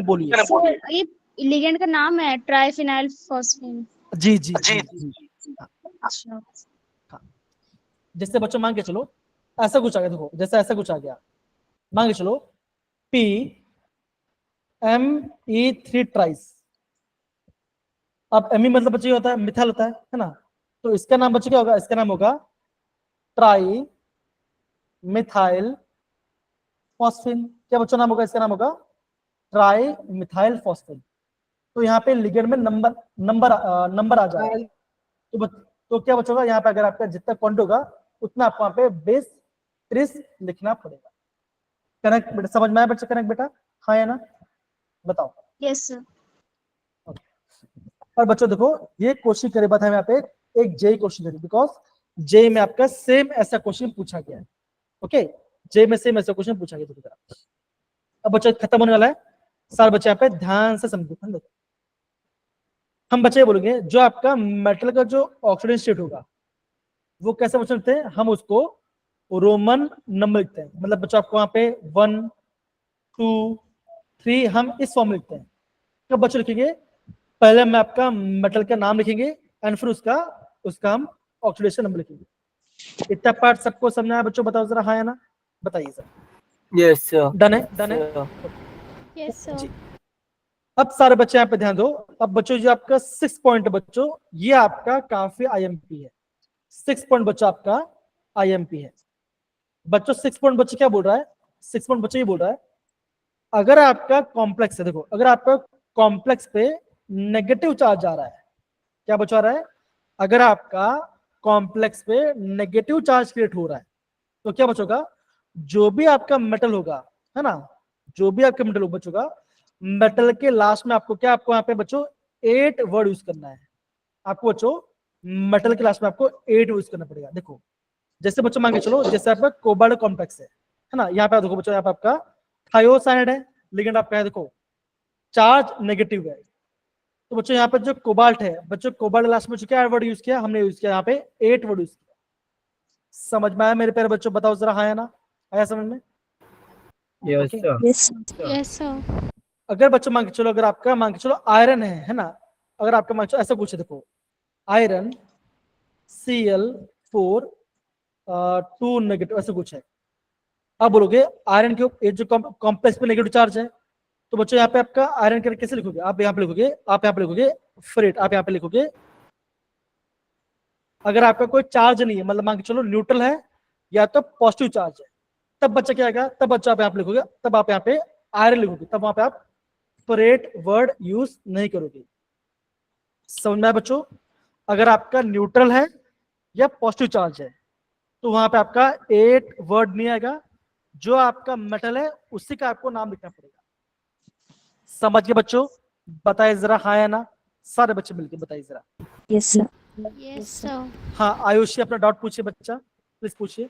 Speaker 1: बोलिए।
Speaker 7: सर ये लिगेंड का नाम है ट्राइफिनाइल फॉस्फेन।
Speaker 1: जी जी जी जी।
Speaker 7: अच्छा,
Speaker 1: जैसे बच्चों मान के चलो ऐसा कुछ आ गया, देखो जैसे ऐसा कुछ आ गया, मान के चलो PME3 ट्राइस। अब एमी मतलब बच्चे होता है मिथाइल होता है ना, तो इसका नाम बच्चे क्या होगा, इसका नाम होगा ट्राई मिथाइल फॉस्फेन। क्या बच्चों नाम होगा, इसका नाम होगा ट्राई मिथाइल फॉस्फेन। तो यहाँ पे लिगेंड में नंबर आ जाएगा। तो क्या बच्चों, यहाँ पे अगर आपका जितना क्वांट होगा उतना आपको यहाँ पे 20 30 लिखना पड़ेगा। कनेक्ट बेटा, समझ में आया बच्चा, कनेक्ट बेटा, हाँ या ना, बताओ।
Speaker 7: Yes sir.
Speaker 1: और बच्चों देखो ये क्वेश्चन करे बात है यहाँ पे एक जेई क्वेश्चन दे, बिकॉज जेई में आपका सेम ऐसा क्वेश्चन पूछा गया है। ओके, जेई में सेम ऐसा क्वेश्चन पूछा गया। अब बच्चों खत्म होने वाला है, सारे बच्चे यहाँ पे ध्यान से समझो। हम बच्चे बोलेंगे जो आपका मेटल का जो ऑक्सीडेशन स्टेट होगा वो कैसे बच्चे लिखते हैं, हम उसको रोमन नंबर लिखते हैं। मतलब बच्चों आपको वहां पे 1 2 3 हम इस फॉर्म में लिखते हैं। कब बच्चों लिखेंगे, पहले हम आपका मेटल का नाम लिखेंगे एंड फिर उसका हम ऑक्सीडेशन नंबर लिखेंगे। इतना पार्ट सबको समझ आया बच्चों? बताओ जरा, हाँ या ना, बताइए सर।
Speaker 2: Yes, sir.
Speaker 1: डन है, डन है
Speaker 2: Sir.
Speaker 3: Yes, sir.
Speaker 1: जी। अब सारे बच्चे यहाँ पे ध्यान दो। अब बच्चों जो आपका 6 पॉइंट बच्चों, ये आपका काफी आईएमपी है। 6 पॉइंट बच्चों आपका आईएमपी है। बच्चों 6 पॉइंट बच्चे क्या बोल रहा है? 6 पॉइंट बच्चे ये बोल रहा है, अगर आपका कॉम्प्लेक्स है, देखो अगर आपका कॉम्प्लेक्स पे नेगेटिव चार्ज आ रहा है, क्या बच्चों आ रहा है? अगर आपका कॉम्प्लेक्स पे नेगेटिव चार्ज क्रिएट हो रहा है, तो क्या बचोगा? जो भी आपका मेटल होगा, है ना, जो भी आपका मेटल बचोगा, मेटल के लास्ट में आपको क्या, आपको यहाँ पे बच्चों 8 वर्ड यूज करना है। आपको बच्चों मेटल के लास्ट में आपको 8 यूज करना पड़ेगा। देखो जैसे बच्चों मान के चलो, जैसे आपका कोबाल्ट कॉम्प्लेक्स है ना, यहाँ पे देखो बच्चों, यहाँ पे आपका थायोसाइड है, लेकिन आपका देखो चार्ज नेगेटिव है। तो बच्चों यहाँ पे जो कोबाल्ट है बच्चों, कोबाल्ट लास्ट में क्या वर्ड यूज किया हमने? यूज किया यहाँ पे 8 वर्ड यूज किया। समझ में आया मेरे प्यारे बच्चों? बताओ जरा, हाँ या ना? आया समझ में?
Speaker 2: Yes,
Speaker 1: Okay.
Speaker 2: sir.
Speaker 5: Yes.
Speaker 3: Yes, sir.
Speaker 1: अगर बच्चों मान के चलो, अगर आपका मान के चलो आयरन है ना, अगर आपका मान के चलो ऐसा कुछ है, देखो आयरन Cl4 2 नेगेटिव, ऐसा कुछ है। अब बोलोगे आयरन के जो कॉम्प्लेक्स पे नेगेटिव चार्ज है, तो बच्चों यहाँ पे आपका आयरन के कैसे लिखोगे? आप यहाँ पे लिखोगे, आप यहाँ पे लिखोगे फ्रेट, आप यहाँ पे लिखोगे। अगर आपका कोई चार्ज नहीं है, मतलब मान के चलो न्यूट्रल है या तो पॉजिटिव चार्ज है, तब बच्चा क्या आएगा? तब बच्चा आप यहाँ पे लिखोगे, तब आप यहाँ पे आयरन लिखोगे, तब वहां पे आप फ्रेट वर्ड यूज नहीं करोगे। समझ में आया बच्चों? अगर आपका न्यूट्रल है या पॉजिटिव चार्ज है, तो वहां पे आपका 8 वर्ड नहीं आएगा। जो आपका मेटल है उसी का आपको नाम लिखना पड़ेगा। समझ गए बच्चों? बताइए जरा, हाँ या ना? सारे बच्चे मिलके बताइए जरा।
Speaker 5: Yes, sir.
Speaker 3: Yes, sir.
Speaker 1: हाँ आयुषी, अपना डाउट पूछिए बच्चा, प्लीज पूछिए।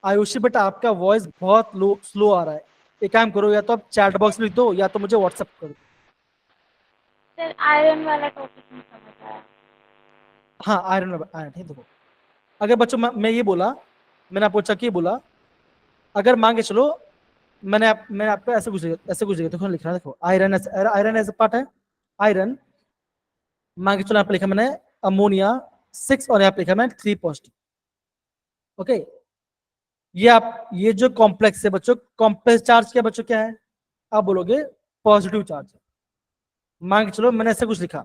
Speaker 1: आयुषी बेटा, आपका वॉइस बहुत लो, स्लो आ रहा है। एक काम करो, या तो आप चैट बॉक्स में लिख दो या तो मुझे व्हाट्सएप कर दो।
Speaker 7: सर आयरन वाला टॉपिक नहीं समझ आया।
Speaker 1: हाँ आयरन, आयरन ठीक। देखो अगर बच्चों मैं ये बोला, मैंने आपको पूछा कि बोला, अगर मान के चलो मैंने आपको ऐसे कुछ देखो लिखना है, देखो आयरन, आयरन एज पार्ट है। आयरन मान के चलो यहाँ पे लिखा मैंने अमोनिया 6 और यहाँ पे लिखा मैंने 3 पॉजिटिव। ओके, ये जो कॉम्प्लेक्स है बच्चों, कॉम्प्लेक्स चार्ज क्या बच्चों क्या है? आप बोलोगे पॉजिटिव चार्ज है। मान के चलो मैंने ऐसे कुछ लिखा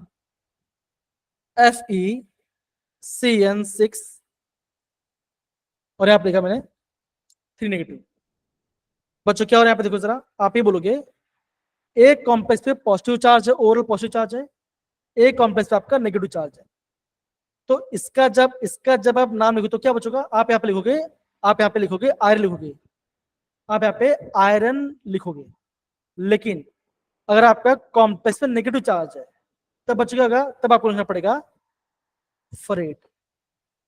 Speaker 1: FeCN6 और यहाँ पे लिखा मैंने 3 नेगेटिव। बच्चों क्या हो रहा है यहाँ पे? देखो जरा, आप ही बोलोगे एक कॉम्प्लेक्स पे पॉजिटिव चार्ज है, ओवरऑल पॉजिटिव चार्ज है, एक कॉम्प्लेक्स पे आपका नेगेटिव चार्ज है। तो इसका जब आप नाम लिखो तो क्या बचोगा? आप यहाँ पे लिखोगे, आप यहाँ पे लिखोगे आयरन लिखोगे, आप यहाँ पे आयरन लिखोगे। लेकिन अगर आपका कॉम्प्लेक्स पे नेगेटिव चार्ज है, तब बचेगा, तब आपको लिखना पड़ेगा फेरेट।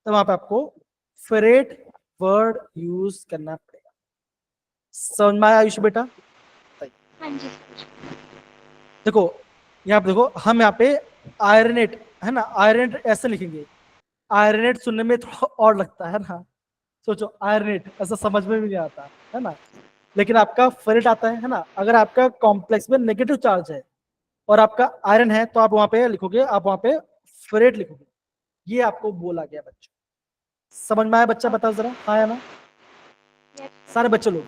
Speaker 1: तब वहां पे आपको फेरेट वर्ड यूज करना पड़ेगा। समझ में आया आयुष बेटा?
Speaker 7: हाँ जी।
Speaker 1: देखो यहाँ पे देखो, हम यहाँ पे आयरनेट है ना, आयरनेट ऐसे लिखेंगे। आयरनेट सुनने में थोड़ा और लगता है ना, सोचो आयरनेट ऐसा समझ में भी नहीं आता है ना, लेकिन आपका फेरेट आता है ना। अगर आपका कॉम्प्लेक्स में नेगेटिव चार्ज है और आपका आयरन है, तो आप वहां पे लिखोगे, आप वहां पे फेरेट लिखोगे। ये आपको बोला गया बच्चों। समझ में आया बच्चा? बताओ जरा, हाँ या ना? सारे बच्चे लोग,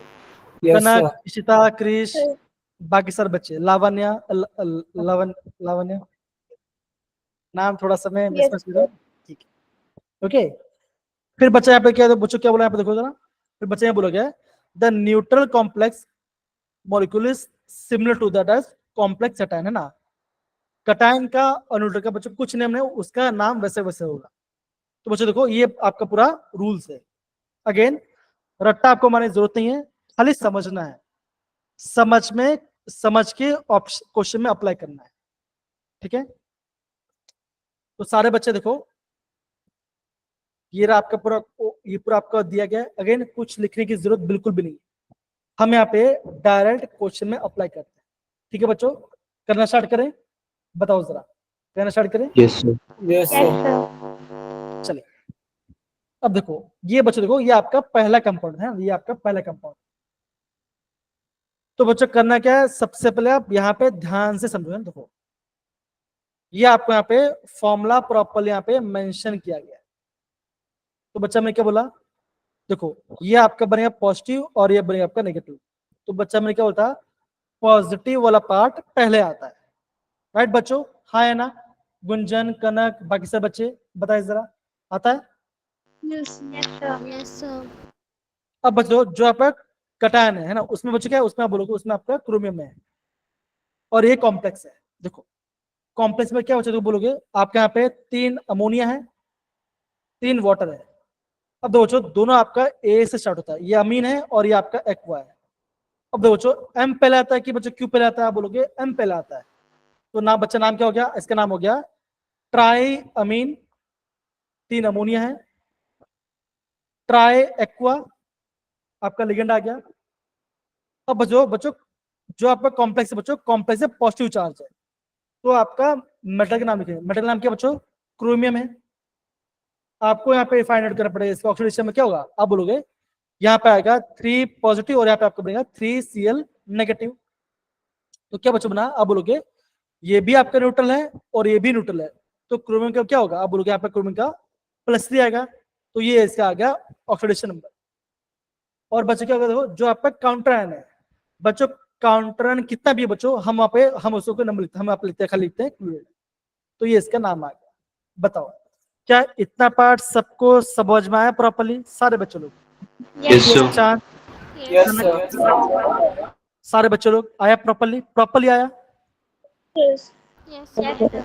Speaker 2: Yes,
Speaker 1: कनक,
Speaker 2: sir.
Speaker 1: इशिता, क्रिश, बाकी सारे बच्चे, लावण्या, लावण्या, नाम थोड़ा समय
Speaker 5: Yes, sir.
Speaker 1: ठीक है। ओके, फिर बच्चा यहाँ पे क्या, बच्चों क्या बोला यहाँ पे देखो जरा, फिर बच्चा यहाँ बोला गया the neutral complex molecule is similar to that as complex cation, है ना। कैटायन का और न्यूट्रल का बच्चों कुछ नेम है, उसका नाम वैसे वैसे होगा। तो बच्चों देखो ये आपका पूरा रूल्स है। अगेन रट्टा आपको मारने की जरूरत नहीं है, खाली समझना है, समझ के क्वेश्चन में अप्लाई करना है, ठीक है। तो सारे बच्चे देखो, ये रहा आपका पूरा, ये पूरा आपका दिया गया है। अगेन कुछ लिखने की जरूरत बिल्कुल भी नहीं, हम यहाँ पे डायरेक्ट क्वेश्चन में अप्लाई करते हैं, ठीक है बच्चों। करना स्टार्ट करें, बताओ जरा, करना स्टार्ट करें।
Speaker 6: Yes, sir.
Speaker 2: Yes,
Speaker 7: yes
Speaker 2: sir.
Speaker 7: Sir.
Speaker 1: चलिए अब देखो, ये बच्चों देखो, ये आपका पहला कंपाउंड है, ये आपका पहला कंपाउंड। तो बच्चों करना क्या है, सबसे पहले आप यहाँ पे ध्यान से समझो। देखो ये आपको यहाँ पे फॉर्मूला प्रॉपरली यहाँ पे मेंशन किया गया है। तो बच्चा मैंने क्या बोला, देखो ये आपका बनेगा पॉजिटिव और ये बनेगा आपका नेगेटिव। तो बच्चा मैंने क्या बोलता, पॉजिटिव वाला पार्ट पहले आता है, राइट बच्चों? हाँ है ना? गुंजन, कनक, बाकी सब बच्चे बताइए जरा, आता है?
Speaker 5: Yes, sir.
Speaker 3: Yes, sir.
Speaker 1: अब बच्चों जो आपका कटायन है ना, उसमें बच्चों क्या है, उसमें आप बोलोगे उसमें आपका क्रोमियम है और ये कॉम्प्लेक्स है। देखो कॉम्प्लेक्स में क्या बच्चों, तो बोलोगे आपके यहाँ पे 3 अमोनिया है, 3 वाटर है। अब दो बच्चों दोनों आपका ए से स्टार्ट होता है, ये अमीन है और ये आपका एक्वा है। अब दो बच्चों एम पहले आता है कि बच्चों क्यू पहले आता है, आप बोलोगे एम पहले आता है। तो नाम बच्चा नाम क्या हो गया, इसका नाम हो गया ट्राई अमीन, 3 अमोनिया है, ट्राई एक्वा आपका लिगेंड आ गया। अब बच्चों बच्चों जो आपका कॉम्प्लेक्स है, बच्चों कॉम्प्लेक्स है पॉजिटिव चार्ज है, तो आपका मेटल का नाम लिखिए। मेटल का नाम क्या बच्चों, क्रोमियम है। आपको यहाँ पे फाइंड आउट करना पड़ेगा इसका ऑक्सीडेशन में क्या होगा, आप बोलोगे यहाँ पे आएगा 3 पॉजिटिव और यहाँ पे आपको बनेगा 3Cl नेगेटिव। तो क्या बच्चों बना, आप बोलोगे ये भी आपका न्यूट्रल है और ये भी न्यूट्रल है, तो क्रोमियम का क्या होगा, आप बोलोगे यहाँ पे क्रोमियम का +3 आएगा। तो ये इसका आ गया ऑक्सीडेशन नंबर। और बच्चों क्या होगा, देखो जो आपका काउंटर आयन है, बच्चों काउंटर आयन कितना भी है बच्चों, हम वहाँ पे हम उसको नंबर लिखते हैं, हम आप लिखते हैं खाली लिखते हैं क्लोराइड। तो ये इसका नाम आ गया। बताओ क्या इतना पार्ट सबको समझ में आया प्रॉपर्ली, सारे बच्चों लोग?
Speaker 6: Yes, sir.
Speaker 1: चांद,
Speaker 2: Yes, sir.
Speaker 1: सारे बच्चों लोग आया प्रॉपर्ली आया?
Speaker 5: Yes.
Speaker 3: Yes, sir.
Speaker 5: Yes, sir.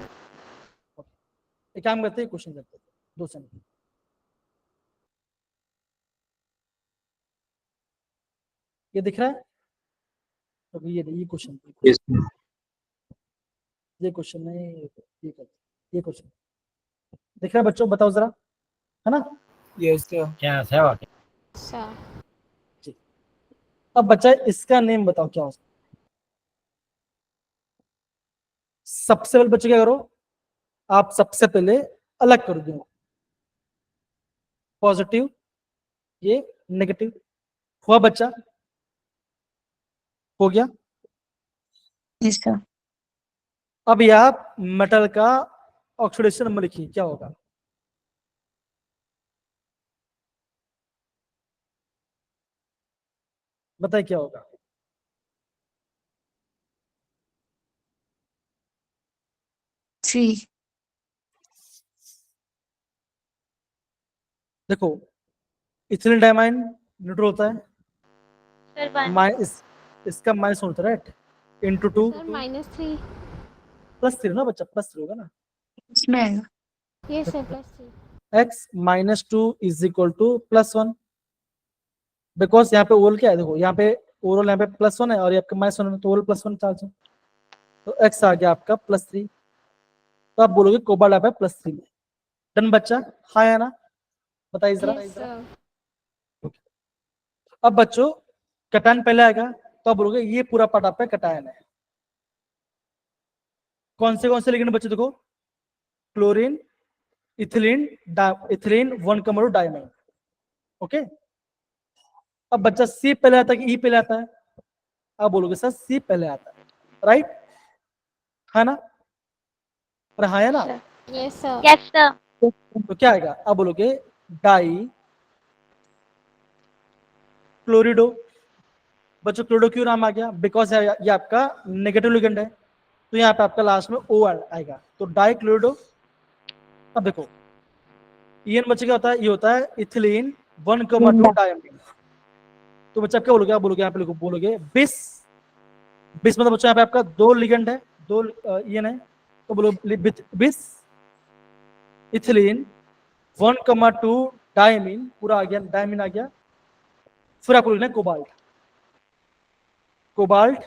Speaker 1: एक काम करते हैं, क्वेश्चन करते हैं 2 सेकंड। ये दिख रहा है? तो ये क्वेश्चन,
Speaker 6: Yes, sir.
Speaker 1: ये क्वेश्चन नहीं, ये करते, ये क्वेश्चन दिख रहा है बच्चों, बताओ जरा, है ना?
Speaker 2: Yes, sir.
Speaker 3: Sir.
Speaker 1: अब बच्चा इसका नेम बताओ क्या हो सकता है? सबसे पहले बच्चे क्या करो, आप सबसे पहले अलग कर दो, पॉजिटिव ये नेगेटिव। हुआ बच्चा? हो गया?
Speaker 5: Yes, sir.
Speaker 1: अब ये आप मेटल का ऑक्सीडेशन नंबर लिखिए, क्या होगा? बताइए क्या होगा?
Speaker 5: Three.
Speaker 1: देखो इथिलीन डायमाइन न्यूट्रल होता है,
Speaker 7: Sir, 1.
Speaker 1: इसका माइनस होता है, राइट? Into 2
Speaker 3: Sir, -3.
Speaker 1: +3 ना बच्चा, +3 होगा ना?
Speaker 5: इसमें आएगा।
Speaker 3: Yes, sir, +3.
Speaker 1: x -2 is equal to +1, because यहाँ पे ओवरऑल क्या है, देखो यहाँ पे ओवरऑल यहाँ पे +1 है और ये आपका -1 है, तो ओवरऑल +1 चार्ज है, तो x आ गया आपका +3। तो आप बोलोगे कोबाल्ट आप है +3 में। डन बच्चा, हाँ या ना? बताइए जरा।
Speaker 3: Yes, sir.
Speaker 1: अब बच्चों कटायन पहले आएगा, तो आप बोलोगे ये पूरा पार्ट आपका कटायन है। कौन से लिगेंड बच्चों, देखो chlorine, ethylene, ethylene 1 diamine. Okay, अब बच्चा सी पहले आता है कि ई पहले आता है? आप बोलोगे सर सी पहले आता है, राइट? है ना? अरे हाँ है ना?
Speaker 3: Yes, sir.
Speaker 7: Yes, sir.
Speaker 1: तो क्या आएगा, आप बोलोगे डाई क्लोरिडो। बच्चों क्लोरिडो क्यों नाम आ गया, बिकॉज ये आपका नेगेटिव लिगेंड है, तो यहाँ पे आपका लास्ट में ओ आएगा, तो डाई क्लोरिडो। अब देखो ईएन बच्चे क्या होता है, ये होता है इथिलीन 1,2 डायमीन। तो बच्चा क्या बोलोगे, आप बोलोगे यहाँ पे लिखो, बोलोगे बिस मतलब बच्चों यहाँ पे आपका 2 लिगेंड है, 2 ईएन है, तो बोलो बिस इथिलीन 1,2 डायमीन, पूरा आ गया, डायमीन आ गया। फिर आपको लिखना है कोबाल्ट। कोबाल्ट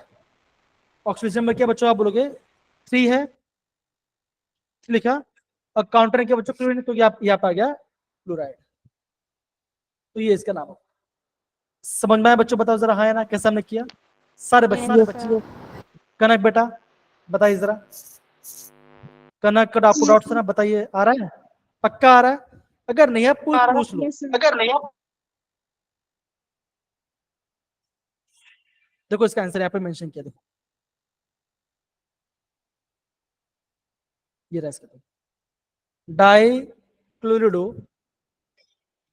Speaker 1: ऑक्सीजन में क्या बच्चों, आप बोलोगे 3 है, लिखा। और काउंटर क्या बच्चों, क्लोरीन, तो यहाँ पे आ गया क्लोराइड। तो ये इसका नाम है। समझ में आया बच्चों? बताओ जरा, हाँ या ना? कैसे हमने किया? सारे बच्चे,
Speaker 3: Yes, sir.
Speaker 1: कनक बेटा बताइए जरा, कनक का आपको डाउट सुना, बताइए आ रहा है? पक्का आ रहा है? अगर नहीं है पूछ लो।
Speaker 5: Yes, sir.
Speaker 1: अगर नहीं है देखो इसका आंसर यहाँ पे मेंशन किया, देखो ये रहा इसका, dichlorido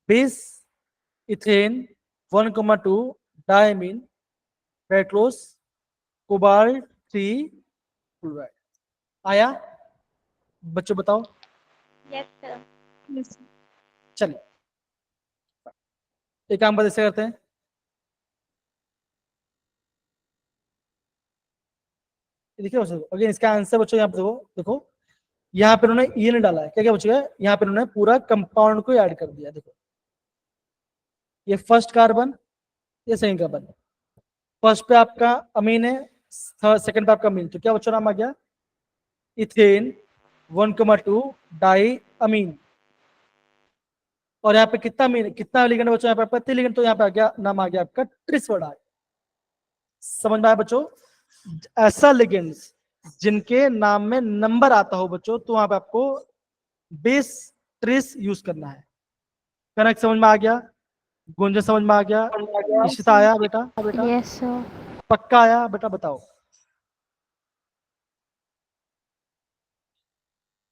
Speaker 1: bis ethane 1,2 diamine पेट्रोस कोबाल्ट 3 क्लोराइड। आया बच्चों बताओ।
Speaker 7: Yes, sir.
Speaker 5: Yes, sir.
Speaker 1: चलिए एक काम ऐसे करते हैं, देखिए बच्चों अगेन इसका आंसर बच्चों यहाँ पे देखो, देखो यहाँ पे उन्होंने ये नहीं डाला है, क्या क्या बच्चों है, यहाँ पे उन्होंने पूरा कंपाउंड को ऐड कर दिया। देखो ये फर्स्ट कार्बन, ये सेकंड कार्बन, फर्स्ट पे आपका अमीन है, सेकंड पे आपका अमीन, तो क्या बच्चों नाम आ गया इथेन 1,2 डाई अमीन। और यहाँ पे कितना अमीन, कितना लिगेंड बच्चों, यहाँ पे आपका 3 लिगेंड, तो यहाँ पे आ गया नाम आ गया आपका ट्रिस्फोडाई। समझ में आया बच्चों? ऐसा लिगेंड्स जिनके नाम में नंबर आता हो बच्चों, तो वहां पे आपको बेस ट्रिस यूज करना है। कनक समझ में आ गया, गुंजन समझ में आ गया, इशिता आया बेटा?
Speaker 3: Yes, sir.
Speaker 1: पक्का आया बेटा? बताओ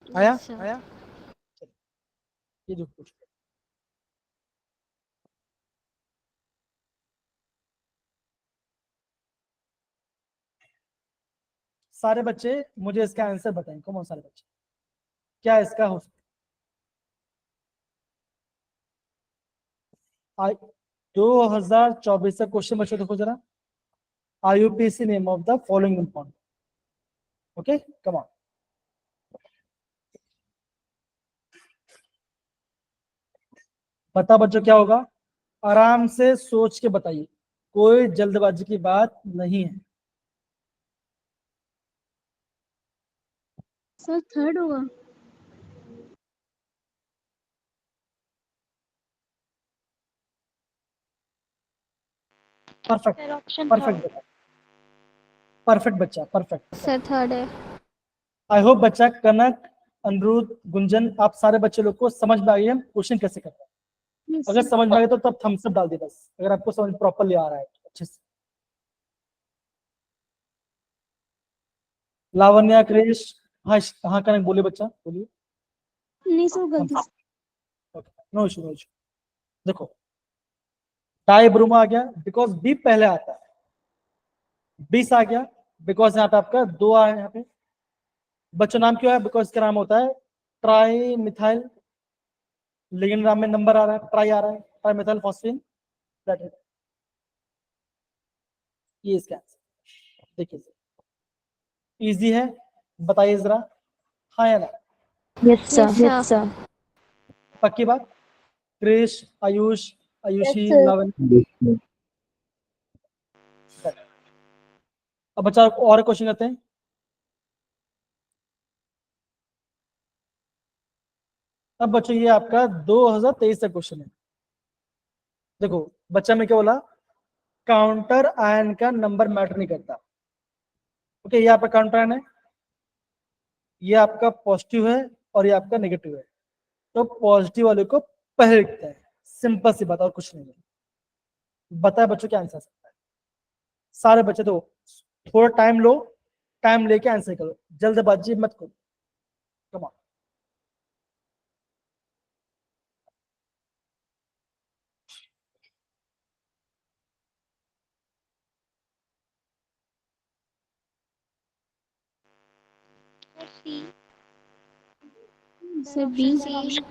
Speaker 1: आया?
Speaker 3: Yes, sir.
Speaker 1: आया? ये जो कुछ सारे बच्चे मुझे इसका आंसर बताएं, कौन सारे बच्चे क्या इसका हो सकता? 2024 का क्वेश्चन बच्चों देखो जरा, IUPAC name of the following compound. Okay come on, बता बच्चों क्या होगा, आराम से सोच के बताइए, कोई जल्दबाजी की बात नहीं है।
Speaker 5: सर थर्ड होगा।
Speaker 1: Perfect
Speaker 7: Sir, option
Speaker 1: perfect
Speaker 7: third.
Speaker 1: बेटा, परफेक्ट बच्चा, परफेक्ट।
Speaker 3: Sir, third है।
Speaker 1: आई होप बच्चा कनक, अनिरुद्ध, गुंजन, आप सारे बच्चे लोग को समझ में आ गई हम क्वेश्चन कैसे करते हैं।
Speaker 5: Yes,
Speaker 1: अगर
Speaker 5: sir.
Speaker 1: समझ में आ गया तो तब थम्स अप डाल दे बस, अगर आपको समझ प्रॉपरली आ रहा है तो अच्छे से। लावण्या, क्रिश, हाँ हाँ कनक बोलिए बच्चा, बोलिए।
Speaker 5: नहीं सर गलती से।
Speaker 1: No issue no issue. देखो डाई ब्रोमो आ गया बिकॉज बी पहले आता है, 20 आ गया बिकॉज यहाँ पे आपका 2 आया, यहाँ पे बच्चों नाम क्यों है, बिकॉज इसका नाम होता है ट्राई मिथाइल, लेकिन नाम में नंबर आ रहा है, ट्राई आ रहा है, ट्राई मिथाइल फॉस्फेन, दैट इज ये इसका आंसर। देखिए इजी है, बताइए जरा हाँ या ना?
Speaker 5: Yes sir.
Speaker 3: Yes,
Speaker 5: Yes sir.
Speaker 1: पक्की बात? क्रिश, आयुष, आयुषी,
Speaker 5: sir.
Speaker 1: लवन,
Speaker 6: Yes, sir.
Speaker 1: अब बच्चा और क्वेश्चन करते हैं। अब बच्चों ये आपका 2023 का क्वेश्चन है। देखो बच्चा में क्या बोला, काउंटर आयन का नंबर मैटर नहीं करता। ओके ये आपका काउंटर आयन है, ये आपका पॉजिटिव है और ये आपका नेगेटिव है, तो पॉजिटिव वाले को पहले लिखता है, सिंपल सी बात और कुछ नहीं है। बताए बच्चों क्या आंसर सकता है? सारे बच्चे तो थोड़ा टाइम लो, टाइम लेके आंसर करो, जल्दबाजी मत करो। Come on,
Speaker 5: Sir B.
Speaker 3: C.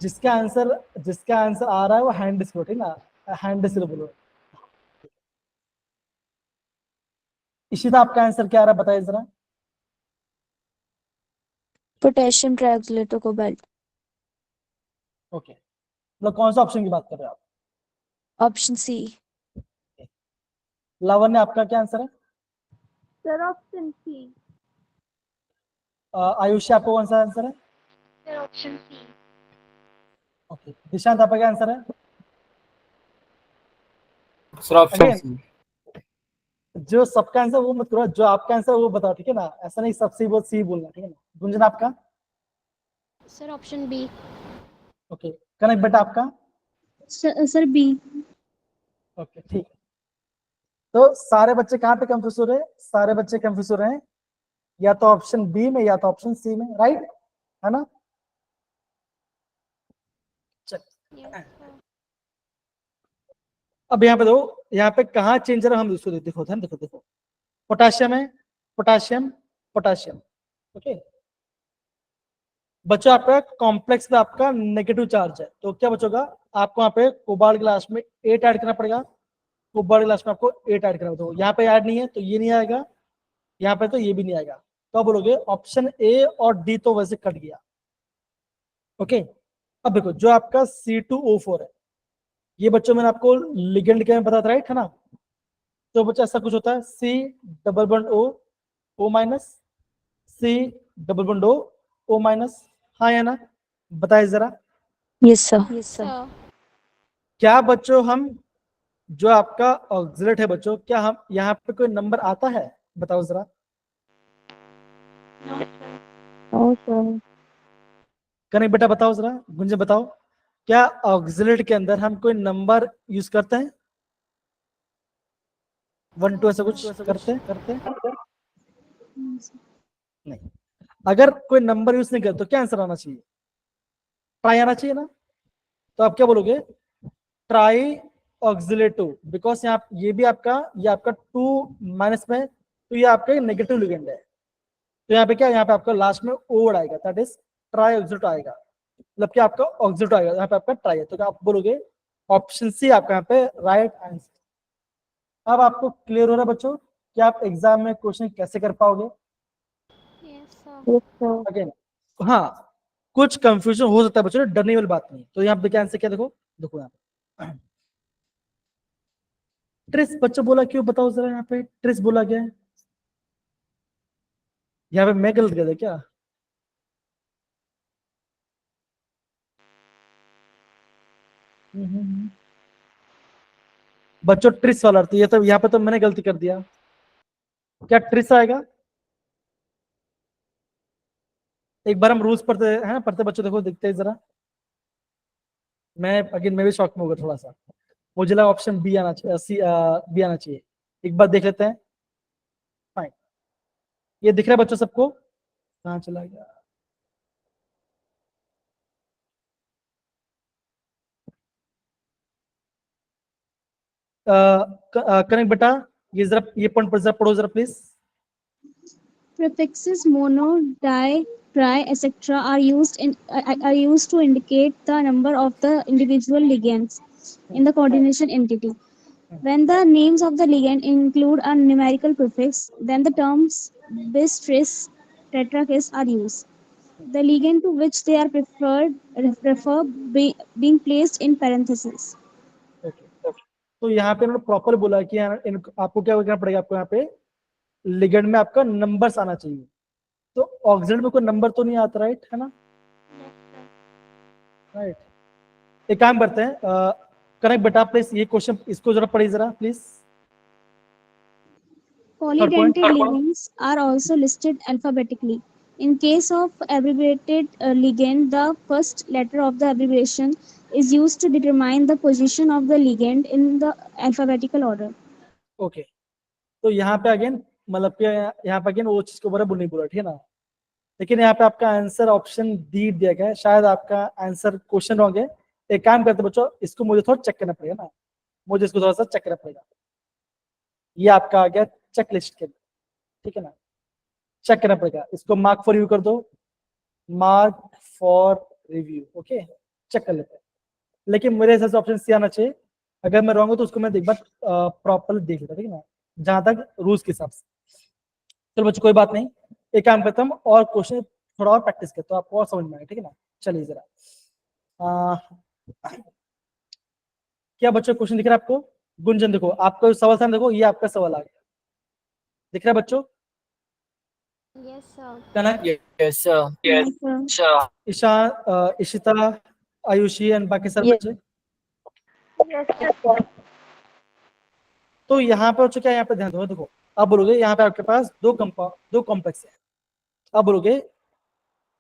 Speaker 1: जिसका आंसर आ रहा है वो हैंड से ठीक ना, हैंड से बोलो। इशिता आपका आंसर क्या आ रहा है बताइए जरा?
Speaker 5: Potassium trioxide cobalt.
Speaker 1: ओके मतलब कौन सा ऑप्शन की बात कर रहे हो आप?
Speaker 5: Option C.
Speaker 1: लावण्य आपका क्या आंसर है?
Speaker 7: Sir, option C.
Speaker 1: आयुषी आपका कौन सा आंसर है?
Speaker 7: Sir, option C.
Speaker 1: Okay Dishant आपका क्या आंसर है?
Speaker 2: Sir, option
Speaker 1: Again.
Speaker 2: C.
Speaker 1: जो सबका आंसर वो मत करो, जो आपका आंसर वो बताओ, ठीक है ना, ऐसा नहीं सबसे बहुत सी बोलना, ठीक है ना। गुंजन आपका?
Speaker 3: Sir, option B.
Speaker 1: ओके कनक बेटा आपका?
Speaker 5: Sir B.
Speaker 1: ओके ठीक है। तो सारे बच्चे कहाँ पे कंफ्यूज हो रहे हैं? सारे बच्चे कंफ्यूज हो रहे हैं या तो ऑप्शन बी में या तो ऑप्शन सी में, राइट है ना? चल
Speaker 3: Yes, sir.
Speaker 1: अब यहाँ पे दो, यहाँ पे कहाँ चेंजर हम इसको देखो, ध्यान देखो, देखो पोटाशियम है, पोटाशियम, पोटाशियम, ओके। बच्चों आपका कॉम्प्लेक्स में आपका नेगेटिव चार्ज है, तो क्या बचोगा? आपको यहाँ पे कोबाल्ट ग्लास में 8 ऐड करना पड़ेगा, कोबाल्ट ग्लास में आपको 8 ऐड करना पड़ेगा। तो यहाँ पे ऐड नहीं है तो ये नहीं आएगा, यहाँ पे तो ये भी नहीं आएगा। तो आप बोलोगे ऑप्शन ए और डी तो वैसे कट गया, ओके। अब देखो जो आपका C2O4 है, ये बच्चों मैंने आपको लिगेंड के में बताया था, राइट है ना? तो बच्चा ऐसा कुछ होता है C++O, O-, C++O, हाँ या ना? बताइए जरा।
Speaker 5: Yes, sir. Yes, sir.
Speaker 3: Sir.
Speaker 1: क्या बच्चों हम जो आपका ऑक्सिलेट है बच्चों, क्या हम यहाँ पे कोई नंबर आता है? बताओ जरा।
Speaker 3: No, sir.
Speaker 5: Oh, sir.
Speaker 1: Connect बेटा बताओ जरा, गुंजन बताओ, क्या ऑक्सिलेट के अंदर हम कोई नंबर यूज करते हैं? 1 2 ऐसा कुछ करते नहीं। अगर कोई नंबर यूज नहीं करते तो क्या आंसर आना चाहिए? ट्राई आना चाहिए ना? तो आप क्या बोलोगे? ट्राई ऑक्सिलेटो, बिकॉज यहाँ ये भी आपका, ये आपका 2 माइनस में, तो ये आपका नेगेटिव लिगेंड है। तो यहाँ पे क्या, यहाँ पे आपका लास्ट में ओ वर्ड आएगा, दैट इज ट्राई ऑक्सिलेटो आएगा, मतलब कि आपका ऑक्सिलेटो आएगा, यहाँ पे आपका ट्राई है। तो क्या आप बोलोगे ऑप्शन सी आपका यहाँ पे राइट आंसर। अब आपको क्लियर हो रहा है बच्चों कि आप एग्जाम में क्वेश्चन कैसे कर पाओगे?
Speaker 3: Yes, sir.
Speaker 5: Yes, sir.
Speaker 1: Again हाँ, कुछ कंफ्यूजन हो सकता है बच्चों, डरने वाली बात नहीं। तो यहाँ पे क्या आंसर क्या, देखो देखो यहाँ पे ट्रिस बच्चों बोला क्यों, बताओ जरा। यहाँ पे ट्रिस बोला गया है, यहाँ पे मैं गलत गया था क्या? बच्चों ट्रिस वाला अर्थ, ये तो यहाँ पे तो मैंने गलती कर दिया। क्या ट्रिस आएगा? एक बार हम रूल्स पढ़ते हैं, पढ़ते बच्चों, देखो देखते हैं जरा। मैं भी शॉक में होगा थोड़ा सा, मुझे लगा ऑप्शन बी आना चाहिए, बी आना चाहिए। एक बार देख लेते हैं। फाइन, ये दिख रहा है बच्चों सबको? कहाँ चला गया? कनेक्ट बेटा, ये जरा ये पॉइंट पर जरा पढ़ो जरा please.
Speaker 8: Prefixes mono, di, tri, etc. are used to indicate the number of the individual ligands in the coordination entity. When the names of the ligand include a numerical prefix, then the terms bis, tris, tetrakis are used. The ligand to which they are being placed in parentheses.
Speaker 1: तो यहाँ पे उन्होंने proper बोला कि आपको क्या करना पड़ेगा, आपको यहाँ पे लिगेंड में आपका नंबर्स आना चाहिए। तो ऑक्सिलेट में कोई नंबर तो नहीं आता, राइट है ना? राइट। एक काम करते हैं, कनेक्ट बेटा प्लीज ये क्वेश्चन इसको जरा पढ़िए जरा please.
Speaker 8: Polydentate ligands are also listed alphabetically. In case of abbreviated ligand, the first letter of the abbreviation is used to determine the position of the ligand in the alphabetical order.
Speaker 1: Okay, तो यहाँ पे again मतलब कि यहाँ पे again वो चीज को बोला नहीं बोला, ठीक है ना? लेकिन यहाँ पे आपका आंसर ऑप्शन डी दिया गया है, शायद आपका आंसर क्वेश्चन रॉन्ग है। एक काम करते बच्चों, इसको मुझे थोड़ा चेक करना पड़ेगा ना, मुझे इसको थोड़ा सा चेक करना पड़ेगा। ये आपका आ गया चेक लिस्ट के, ठीक है ना? चेक करना पड़ेगा, इसको मार्क फॉर रिव्यू कर दो, mark for review, okay. Check कर लेते हैं, लेकिन मेरे हिसाब से ऑप्शन सी आना चाहिए। अगर मैं रॉन्ग हूं तो उसको मैं एक बार प्रॉपरली देख लेता, ठीक है ना, जहां तक रूल्स के हिसाब से। चलो बच्चों कोई बात नहीं, एक काम करता हूँ और क्वेश्चन थोड़ा और प्रैक्टिस करते तो आपको और समझ में आए, ठीक है ना? चलिए जरा क्या बच्चों क्वेश्चन दिख रहा है आपको? गुंजन देखो, आपका सवाल था, देखो ये आपका सवाल आ गया, दिख रहा है बच्चों?
Speaker 3: Yes, sir.
Speaker 1: Kanak,
Speaker 2: Yes, sir.
Speaker 8: Yes, sir.
Speaker 1: Isha, Ishita, Ayushi and बाकी सब
Speaker 5: Yes.
Speaker 1: बच्चे। तो यहाँ पे बच्चों क्या, यहाँ पे ध्यान दो, देखो आप बोलोगे यहाँ पे आपके पास दो कॉम्प्लेक्स है। आप बोलोगे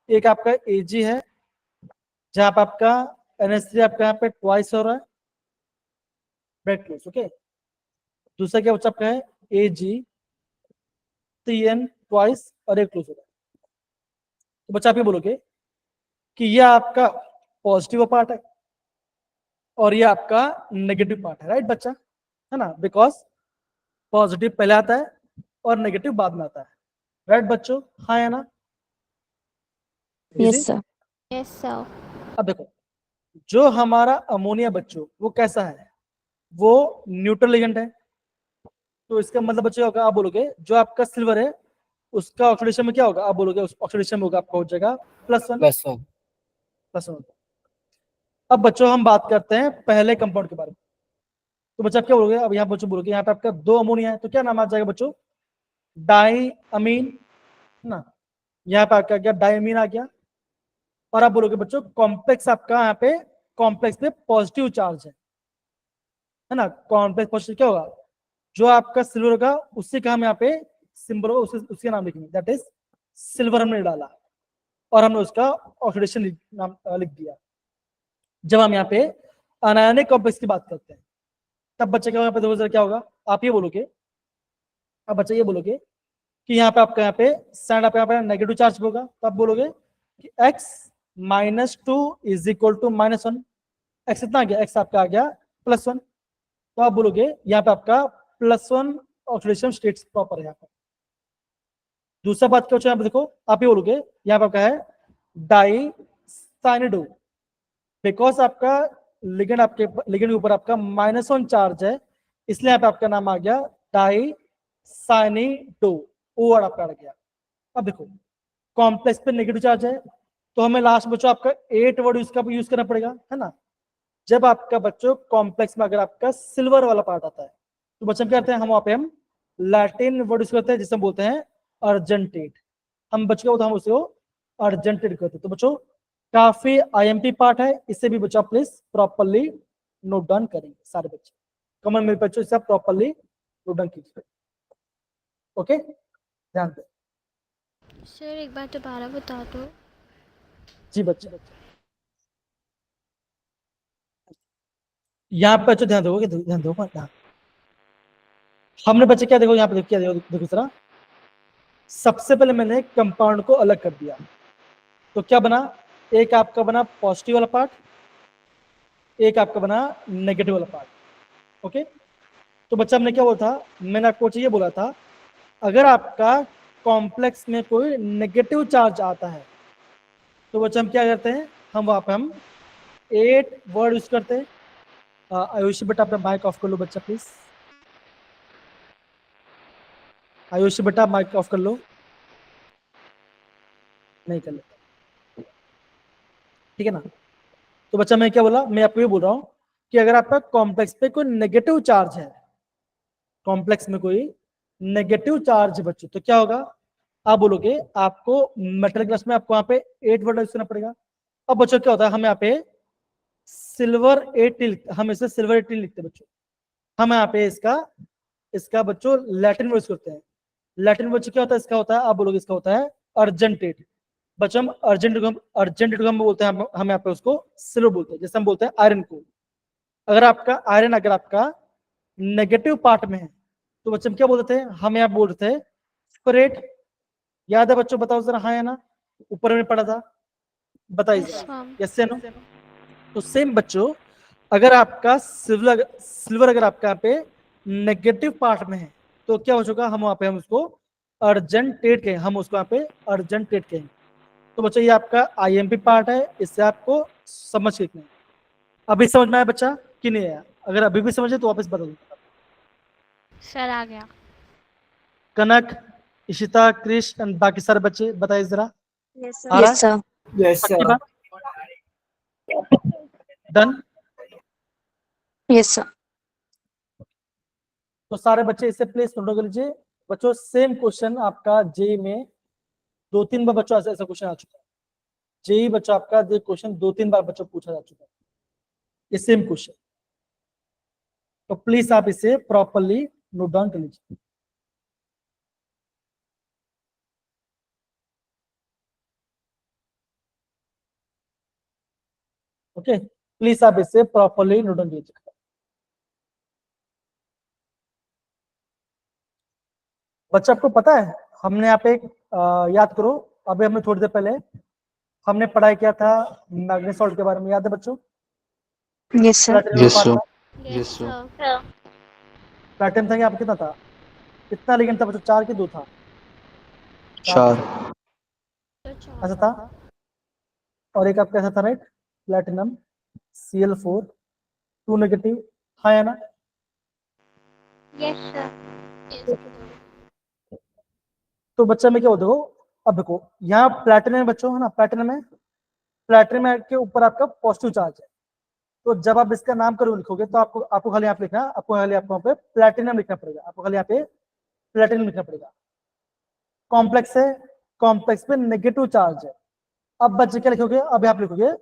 Speaker 1: एक आपका एजी है जहां पे आपका NH3 आपका यहाँ पे ट्वाइस हो रहा है, ब्रेड क्लोज, ओके। दूसरा क्या बच्चा आपका है AgCN ट्वाइस और एक क्लोज होगा। तो बच्चा आप ये बोलोगे कि ये आपका पॉजिटिव पार्ट है और ये आपका नेगेटिव पार्ट है, राइट बच्चा, है ना, बिकॉज पॉजिटिव पहले आता है और नेगेटिव बाद में आता है, राइट बच्चों, हाँ या ना?
Speaker 5: Yes,
Speaker 1: Easy?
Speaker 5: sir.
Speaker 3: Yes, sir.
Speaker 1: अब देखो जो हमारा अमोनिया बच्चों वो कैसा है, वो न्यूट्रल लिगेंड है, तो इसका मतलब बच्चों होगा, आप बोलोगे जो आपका सिल्वर है उसका ऑक्सीडेशन में क्या होगा, आप बोलोगे उस ऑक्सीडेशन में होगा आपका हो जाएगा +1
Speaker 2: +1।
Speaker 1: +1। अब बच्चों हम बात करते हैं पहले कंपाउंड के बारे में। तो बच्चा आप क्या बोलोगे, अब यहाँ बच्चों बोलोगे यहाँ पे आपका 2 अमोनिया है तो क्या नाम आ जाएगा बच्चों, डाई अमीन, है ना, यहाँ पे आपका क्या डाई अमीन आ गया। और आप बोलोगे बच्चों कॉम्प्लेक्स आपका यहाँ पे कॉम्प्लेक्स पे पॉजिटिव चार्ज है ना, कॉम्प्लेक्स पॉजिटिव क्या होगा, जो आपका सिल्वर होगा उसी का हम यहाँ पे सिंबल होगा उसका नाम लिखेंगे, दैट इज सिल्वर हमने डाला और हमने उसका ऑक्सीडेशन नाम लिख दिया। जब हम यहाँ पे अनायनिक कॉम्प्लेक्स की बात करते हैं तब बच्चे का यहाँ पे देखो जरा क्या होगा, आप ये बोलोगे, अब बच्चे ये बोलोगे कि यहाँ पे आपका यहाँ पे साइड आप यहाँ पे नेगेटिव चार्ज होगा, तो आप बोलोगे कि x -2 is equal to -1, x कितना आ गया, x आपका आ गया +1, तो आप बोलोगे यहाँ पे आपका +1 ऑक्सीडेशन स्टेट प्रॉपर है यहाँ पर। दूसरा बात क्या होता है यहाँ पे देखो, आप ये बोलोगे यहाँ पे आपका है डाई साइनिडो, बिकॉज आपका लिगेंड आपके लिगेंड के ऊपर आपका -1 चार्ज है, इसलिए यहाँ पे आपका नाम आ गया डाई साइनिडो, ओ वर्ड आपका आ गया। अब देखो कॉम्प्लेक्स पे नेगेटिव चार्ज है तो हमें लास्ट बच्चों आपका 8 वर्ड इसका यूज करना पड़ेगा, है ना। जब आपका बच्चों कॉम्प्लेक्स में अगर आपका सिल्वर वाला पार्ट आता है तो बच्चों क्या करते हैं, हम वहाँ पे हम लैटिन वर्ड यूज करते हैं जिसे हम बोलते हैं अर्जेंटेट, हम बच्चों को हम उसको अर्जेंटेट करते हैं। तो बच्चों काफी IMP पार्ट है, इसे भी बच्चा प्लीज प्रॉपरली नोट डाउन करेंगे सारे बच्चे, कमन मेरे बच्चों इसे प्रॉपरली नोट डाउन कीजिए, ओके, ध्यान दें।
Speaker 3: सर एक बार दोबारा बता दो।
Speaker 1: जी बच्चे, यहाँ पे बच्चों ध्यान दोगे, ध्यान दो हाँ। हमने बच्चे क्या देखो यहाँ पे क्या देखो जरा, सबसे पहले मैंने कंपाउंड को अलग कर दिया तो क्या बना, एक आपका बना पॉजिटिव वाला पार्ट, एक आपका बना नेगेटिव वाला पार्ट, ओके। तो बच्चा हमने क्या बोला था, मैंने आपको ये बोला था अगर आपका कॉम्प्लेक्स में कोई नेगेटिव चार्ज आता है तो बच्चा हम क्या करते हैं, हम वहां पे हम 8 वर्ड यूज करते हैं। आयुषी बेटा अपना माइक ऑफ कर लो बच्चा प्लीज, आयुषी बेटा माइक ऑफ कर लो, नहीं कर लेता, ठीक है ना। तो बच्चा मैं क्या बोला, मैं आपको ये बोल रहा हूँ कि अगर आपका कॉम्प्लेक्स पे कोई नेगेटिव चार्ज है, कॉम्प्लेक्स में कोई नेगेटिव चार्ज है बच्चों, तो क्या होगा, आप बोलोगे आपको मेटल क्लास में आपको यहाँ पे 8 वर्ड यूज करना पड़ेगा। अब बच्चों क्या होता है, हम यहाँ पे सिल्वर 80 हम इसे सिल्वर 80 लिखते हैं बच्चों, हम यहाँ पे इसका बच्चों लैटिन वर्ड करते हैं। लैटिन वर्ड क्या होता है, इसका होता है, आप बोलोगे इसका होता है अर्जेंटेट, बच्चों हम अर्जेंटेट को हम बोलते हैं, हम यहाँ पे उसको सिल्वर बोलते हैं, जैसे हम बोलते हैं आयरन को। अगर आपका आयरन अगर आपका नेगेटिव पार्ट में है तो बच्चों हम क्या बोलते थे, हम यहाँ बोलते थे फेरेट, याद है बच्चों, बताओ जरा हाँ या ना, ऊपर में पढ़ा था, बताइए
Speaker 3: Yes,
Speaker 1: जरा,
Speaker 3: ma'am.
Speaker 1: यस या नो। तो सेम बच्चों अगर आपका सिल्वर अगर आपका यहाँ पे नेगेटिव पार्ट में है तो क्या हो चुका, हम वहां पे हम उसको अर्जेंटेट कहें, हम उसको यहाँ पे अर्जेंटेट कहें। तो बच्चों ये आपका IMP पार्ट है, इससे आपको समझ के लिखना है। अभी समझ में आया बच्चा कि नहीं आया, अगर अभी भी समझे तो वापस बता दो।
Speaker 3: सर आ गया।
Speaker 1: कनक, इशिता, क्रिश एंड बाकी सारे बच्चे बताइए जरा,
Speaker 8: Yes, sir.
Speaker 1: आ रहा
Speaker 5: Yes, sir.
Speaker 2: Yes,
Speaker 1: है
Speaker 2: sir.
Speaker 1: डन।
Speaker 5: Yes, sir.
Speaker 1: तो सारे बच्चे इससे प्लीज नोट कर लीजिए बच्चों, सेम क्वेश्चन आपका जेई में 2-3 बार बच्चों ऐसा क्वेश्चन आ चुका है, जेई बच्चों आपका ये क्वेश्चन 2-3 बार बच्चों पूछा जा चुका है, ये सेम क्वेश्चन, तो प्लीज आप इसे प्रॉपरली नोट डाउन कर लीजिए, ओके, प्लीज आप इसे प्रॉपरली नोट डाउन कीजिए। बच्चा आपको पता है हमने यहाँ पे याद करो, अभी हमने थोड़ी देर पहले हमने पढ़ाई किया था मैग्नेस सॉल्ट के बारे में, याद है बच्चों?
Speaker 5: Yes, sir.
Speaker 1: Platinum
Speaker 6: Yes,
Speaker 1: part
Speaker 6: sir.
Speaker 1: था,
Speaker 6: Yes, sir.
Speaker 1: प्लेटिनम था, यहाँ पे कितना था, कितना लिगेंड था बच्चों, 4 कि 2 था?
Speaker 6: 4.
Speaker 1: ऐसा था। और एक आपका ऐसा था, राइट, प्लेटिनम Cl4 2 नेगेटिव, हाँ या ना?
Speaker 7: Yes, sir.
Speaker 1: तो बच्चा में क्या होता है, अब देखो यहाँ प्लेटिनम है बच्चों, है ना, प्लेटिनम के ऊपर आपका पॉजिटिव चार्ज है, तो जब आप इसका नाम करो लिखोगे तो आपको खाली यहाँ पे लिखना, आपको खाली आपको यहाँ पे प्लेटिनम लिखना पड़ेगा, आपको खाली यहाँ पे प्लेटिनम लिखना पड़ेगा। कॉम्प्लेक्स है, कॉम्प्लेक्स पे नेगेटिव चार्ज है। अब बच्चे क्या लिखोगे, अब आप लिखोगे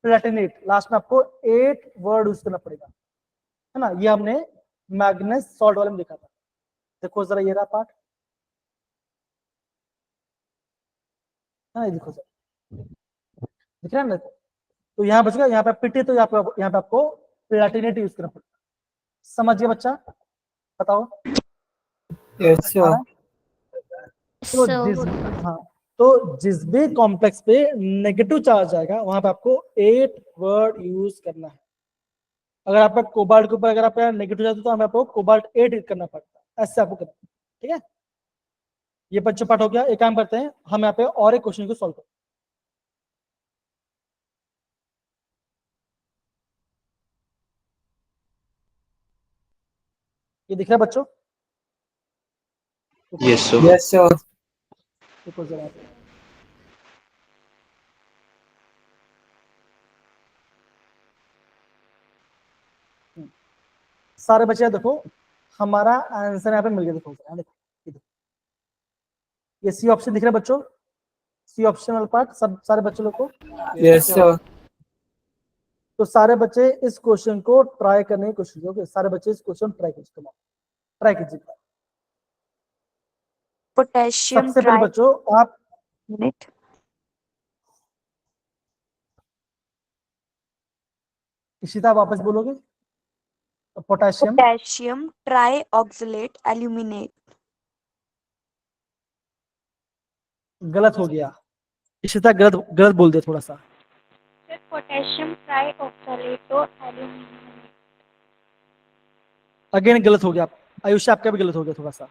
Speaker 1: प्लेटिनेट, लास्ट में आपको 8 वर्ड यूज करना पड़ेगा, है ना। ये हमने मैग्नेस सॉल्ट वाले में लिखा था। देखो जरा ये रहा पार्ट, है ना, देखो सर, दिख रहा है ना। तो यहाँ बचेगा, यहाँ पे पिटे, तो यहाँ पे आपको प्लेटिनेट यूज करना पड़ेगा। समझ गया बच्चा? बताओ।
Speaker 2: Yes,
Speaker 1: आ
Speaker 2: sir.
Speaker 1: रहा है? तो हाँ, तो जिस भी कॉम्प्लेक्स पे नेगेटिव चार्ज आएगा वहां पे आपको 8 वर्ड यूज करना है। अगर आपका कोबाल्ट के ऊपर अगर आपका नेगेटिव चार्ज है तो हमें आपको कोबाल्ट 8 करना पड़ता है, ऐसे आपको करना है, ठीक है। ये बच्चों पार्ट हो गया। एक काम करते हैं, हम यहाँ पे और एक क्वेश्चन को सॉल्व करते हैं। ये दिख रहा है बच्चों?
Speaker 6: Yes, sir.
Speaker 2: Yes, sir.
Speaker 1: देखो जरा यहाँ पे। सारे बच्चे देखो, हमारा आंसर यहाँ पे मिल गया। देखो यहाँ देखो, ये देखो, ये सी ऑप्शन दिख रहा है बच्चों, सी ऑप्शन वाला पार्ट, सब सारे बच्चों लोग को।
Speaker 2: Yes, sir.
Speaker 1: तो सारे बच्चे इस क्वेश्चन को ट्राई करने की कोशिश करोगे, सारे बच्चे इस क्वेश्चन ट्राई कीजिए, ट्राई कीजिए।
Speaker 5: Potassium
Speaker 1: सबसे पहले बच्चों आप
Speaker 5: triminate.
Speaker 1: इशिता वापस बोलोगे, पोटेशियम
Speaker 5: Potassium trioxalate aluminate.
Speaker 1: गलत हो गया, इशिता गलत गलत बोल दिया थोड़ा सा।
Speaker 7: Sir, potassium trioxalate aluminum.
Speaker 1: Again गलत हो गया, आयुष आपका भी गलत हो गया थोड़ा सा।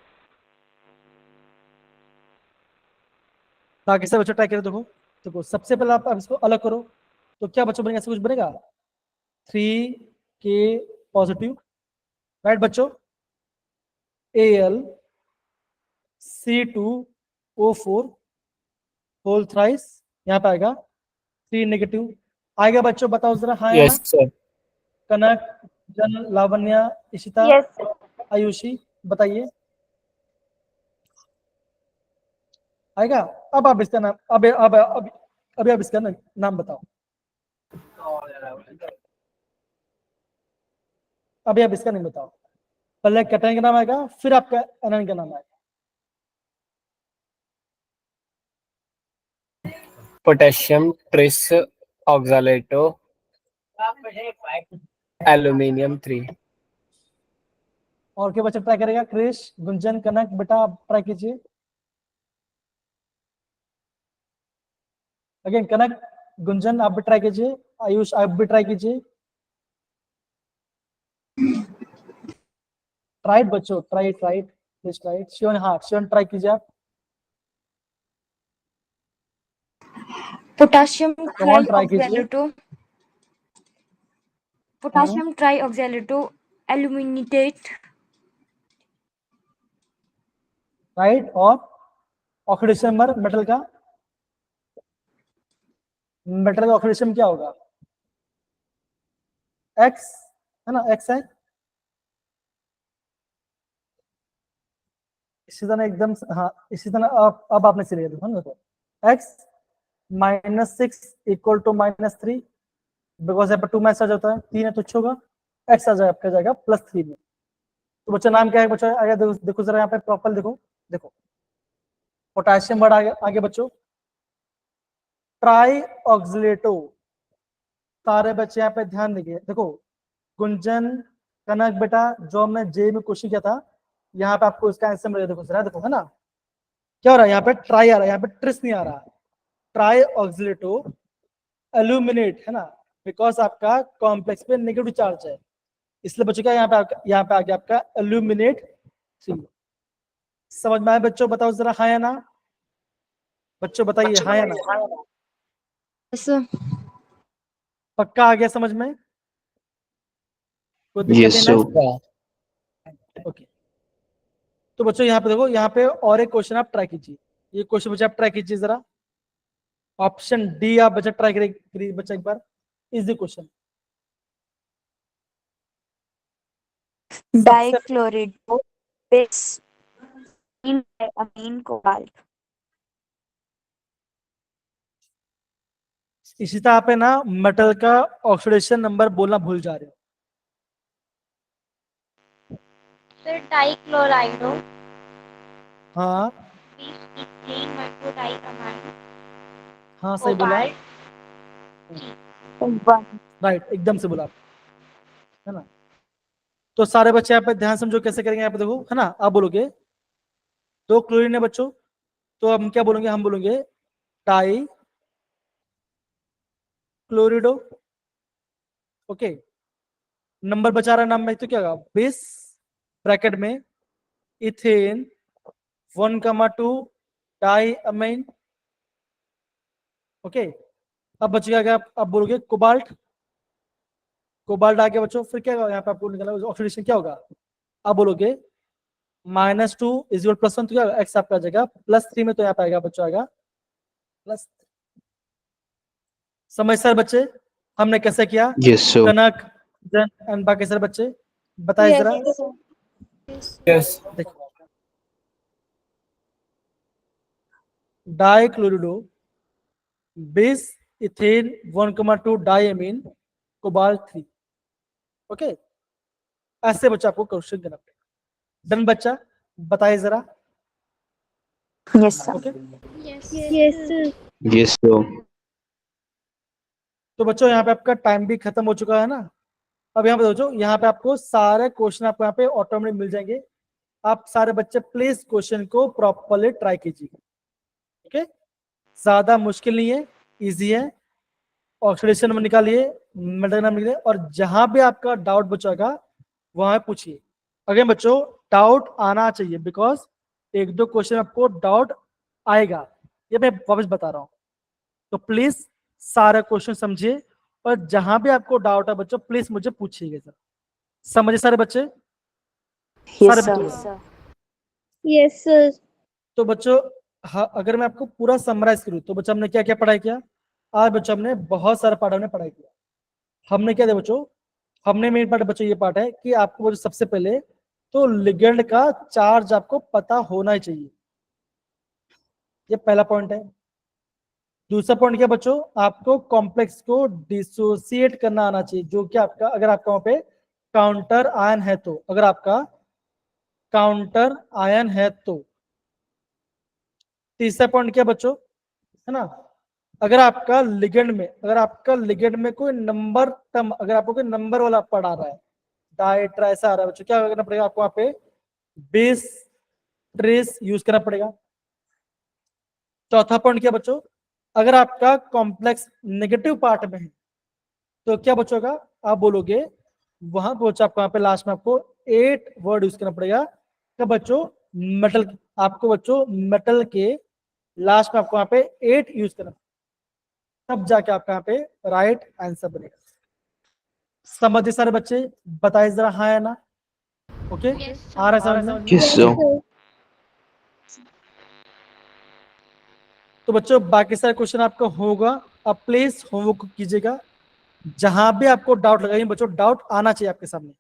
Speaker 1: बाकी सब बच्चों ट्राई करो। देखो देखो, सबसे पहले आप इसको अलग करो, तो क्या बच्चों बनेगा, ऐसा कुछ बनेगा 3K पॉजिटिव, राइट बच्चों, AlC2O4 होल थ्राइस, यहाँ पे आएगा 3 नेगेटिव आएगा बच्चों। बताओ जरा, हाँ या
Speaker 2: Yes,
Speaker 1: ना?
Speaker 2: sir.
Speaker 1: कनक, जन, लावण्या, इशिता,
Speaker 5: Yes, sir.
Speaker 1: आयुषी, बताइए आएगा? अब आप इसका नाम, अभी आप इसका नाम बताओ, अभी आप इसका नहीं बताओ। पहले कैटायन का नाम आएगा, फिर आपका एनायन का नाम आएगा।
Speaker 2: Potassium trisoxalate aluminium 3.
Speaker 1: और क्या बच्चा ट्राई करेगा? क्रिश, गुंजन, कनक, बेटा आप ट्राई कीजिए। अगेन कनक, गुंजन आप भी ट्राई कीजिए, आयुष आप भी ट्राई कीजिए। ट्राइड बच्चों, ट्राइड प्लीज ट्राइड। शिवन, हाँ शिवन ट्राई कीजिए आप।
Speaker 5: Potassium
Speaker 1: Come on, try कीजिए।
Speaker 5: potassium trioxalate aluminate.
Speaker 1: राइट, और ऑक्सीडेशन नंबर मेटल का ऑक्सीडेशन क्या होगा? X, है ना, X है। इसी तरह एकदम, हाँ इसी तरह अब आपने सीरियल देखो, X -6 इक्वल टू -3, बिकॉज यहाँ पर 2 मैच आ जाता है, 3 है तो 6 होगा, X आ जाएगा आपका जाएगा +3 में। तो बच्चा नाम क्या है बच्चा? आगे देखो जरा यहाँ पे प्रॉपर देखो, देखो पोटेशियम वर्ड आगे बच्चों, ट्राई ऑक्सिलेटो। सारे बच्चे यहाँ पे ध्यान देंगे। देखो गुंजन, कनक बेटा, जो हमने जे में क्वेश्चन किया था यहाँ पे आपको इसका आंसर मिलेगा, देखो जरा देखो, है ना क्या हो रहा है, यहाँ पे ट्राई आ रहा है, यहाँ पे ट्रिस नहीं आ रहा, ट्राई ऑक्सिलेटो एल्यूमिनेट, है ना, बिकॉज आपका कॉम्प्लेक्स पे नेगेटिव चार्ज है, इसलिए बच्चों क्या यहाँ पे आ गया आपका एल्यूमिनेट 3। समझ में आया बच्चों, बताओ जरा हाँ या ना, बच्चों बताइए हाँ या ना, पक्का आ गया समझ में, कोई दिक्कत
Speaker 6: Yes,
Speaker 1: नहीं
Speaker 6: sir.
Speaker 1: ना? ओके, तो बच्चों यहाँ पे देखो, यहाँ पे और एक क्वेश्चन आप ट्राई कीजिए, ये क्वेश्चन बच्चे आप ट्राई कीजिए जरा, ऑप्शन डी आप बच्चा ट्राई करिए बच्चा एक बार, इजी क्वेश्चन।
Speaker 5: डाइक्लोरिडो बेस अमीन कोबाल्ट।
Speaker 1: इसी तरह पे ना मेटल का ऑक्सीडेशन नंबर बोलना भूल जा रहे हो।
Speaker 3: फिर डाइक्लोराइडो
Speaker 1: हाँ
Speaker 3: इथेन मेटोडाइअमाइन
Speaker 1: हाँ सही बोला, राइट एकदम से बोला आप, है ना। तो सारे बच्चे यहाँ पे ध्यान समझो कैसे करेंगे, यहाँ पे देखो, है ना, आप बोलोगे 2 क्लोरीन है बच्चों, तो हम क्या बोलेंगे, हम बोलेंगे डाई क्लोरिडो, ओके, नंबर बचा रहा नाम में, तो क्या होगा 20 ब्रैकेट में इथेन 1,2 डाई अमीन, ओके। अब बचेगा क्या, आप बोलोगे कोबाल्ट, कोबाल्ट आ गया बच्चों, फिर क्या होगा यहाँ पे आपको निकालना ऑक्सीडेशन क्या होगा, आप बोलोगे -2 इज +1, तो क्या एक्स आपका आ जाएगा +3 में, तो यहाँ पे आएगा बच्चों, आएगा प्लस। समझ सर बच्चे हमने कैसे किया,
Speaker 6: Yes, sir.
Speaker 1: कनक जन एंड बाकी सर बच्चे बताए जरा,
Speaker 2: Yes.
Speaker 1: देखो डाइक्लोरिडो 20 इथेन 1,2 डाइअमीन कोबाल्ट 3, ओके, ऐसे बच्चा आपको क्वेश्चन करना पड़ेगा। डन बच्चा, बताइए जरा,
Speaker 5: yes sir.
Speaker 1: Okay.
Speaker 6: Yes, sir.
Speaker 1: तो बच्चों यहाँ पे आपका टाइम भी खत्म हो चुका है ना, अब यहाँ पे बच्चों, यहाँ पे आपको सारे क्वेश्चन आपको यहाँ पे ऑटोमेटिक मिल जाएंगे, आप सारे बच्चे प्लीज क्वेश्चन को प्रॉपरली ट्राई कीजिए, ओके, ज्यादा मुश्किल नहीं है, इजी है, ऑक्सीडेशन में निकालिए, मेटल नंबर निकालिए, और जहां भी आपका डाउट बचेगा वहां पूछिए। अगर बच्चों डाउट आना चाहिए, बिकॉज 1-2 क्वेश्चन आपको डाउट आएगा, ये मैं वापस बता रहा हूँ, तो प्लीज सारा क्वेश्चन समझिए, और जहां भी आपको डाउट है बच्चों प्लीज मुझे पूछिएगा सर, समझिए सारे बच्चे, सारे
Speaker 5: यस
Speaker 1: बच्चे।
Speaker 5: सर।
Speaker 8: Yes, sir.
Speaker 1: तो बच्चों हाँ, अगर मैं आपको पूरा समराइज करूँ तो बच्चों हमने क्या क्या पढ़ाई किया, आज बच्चों हमने बहुत सारा पार्ट हमने पढ़ाई किया, हमने क्या दिया बच्चों, हमने मेन पार्ट बच्चों ये पार्ट है कि आपको बच्चों सबसे पहले तो लिगेंड का चार्ज आपको पता होना ही चाहिए, ये पहला पॉइंट है। दूसरा पॉइंट क्या बच्चों, आपको कॉम्प्लेक्स को डिसोसिएट करना आना चाहिए, जो कि आपका अगर आपका वहां पे काउंटर आयन है तो, अगर आपका काउंटर आयन है तो। तीसरा पॉइंट क्या बच्चों, है ना, अगर आपका लिगेंड में कोई नंबर टर्म, अगर आपको कोई नंबर वाला पढ़ा रहा है, डाई ट्राई ऐसा आ रहा है बच्चों, क्या करना पड़ेगा आपको वहां पे 20 ट्रेस यूज करना पड़ेगा। चौथा पॉइंट क्या बच्चों, अगर आपका कॉम्प्लेक्स नेगेटिव पार्ट में है तो क्या बच्चों का, आप बोलोगे वहां पहुंचा आपको यहाँ पे लास्ट में आपको 8 वर्ड यूज करना पड़ेगा, क्या बच्चों मेटल, आपको बच्चों मेटल के लास्ट में आपको यहाँ पे 8 यूज करना, तब जाके आपका यहाँ पे राइट आंसर बनेगा। समझे सारे बच्चे, बताइए जरा हाँ या ना, ओके, आ रहा है समझ में?
Speaker 6: Yes, sir.
Speaker 1: तो बच्चों बाकी सारे क्वेश्चन आपका होगा, आप प्लीज होमवर्क कीजिएगा, जहां भी आपको डाउट लगे बच्चों, डाउट आना चाहिए आपके सामने,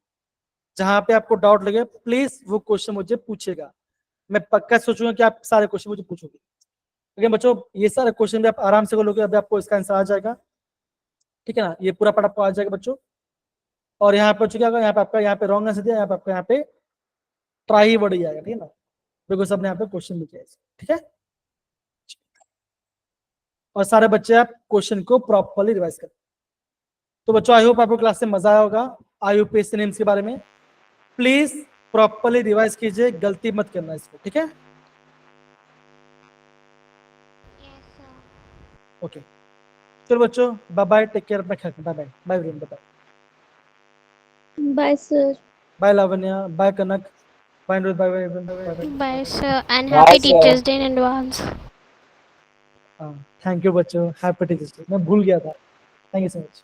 Speaker 1: जहां पे आपको डाउट लगे प्लीज वो क्वेश्चन मुझे पूछेगा, मैं पक्का सोचूंगा कि आप सारे क्वेश्चन मुझे पूछोगे। लेकिन बच्चों ये सारे क्वेश्चन भी आप आराम से बोलोगे, अभी आपको इसका आंसर आ जाएगा, ठीक है ना, ये पूरा पार्ट आपको आ जाएगा बच्चों। और यहाँ पे क्या होगा, यहाँ पे आपका यहाँ पे रॉन्ग आंसर दिया, यहाँ पे आपका यहाँ पे ट्राई ही वर्ड ही आएगा, ठीक है ना, बिकॉज सबने यहाँ पे क्वेश्चन लिखे, ठीक है। और सारे बच्चे आप क्वेश्चन को प्रॉपरली रिवाइज करें। तो बच्चों आई होप आपको क्लास से मजा आया होगा, IUPAC नेम्स के बारे में, प्लीज प्रॉपरली रिवाइज कीजिए, गलती मत करना इसको, ठीक है? ओके, चलो बच्चों, बाय बाय, टेक केयर, अपना ख्याल रखना, bye bye, bye everyone, bye
Speaker 8: Bye, sir.
Speaker 1: Bye Lavanya, bye Kanak, bye Anuruddh, bye bye everyone, bye bye.
Speaker 3: Bye, sir, and
Speaker 2: Bye,
Speaker 3: happy
Speaker 2: sir.
Speaker 3: Teachers' Day in advance.
Speaker 1: Thank you बच्चों, happy teachers day, मैं भूल गया था, thank you so much.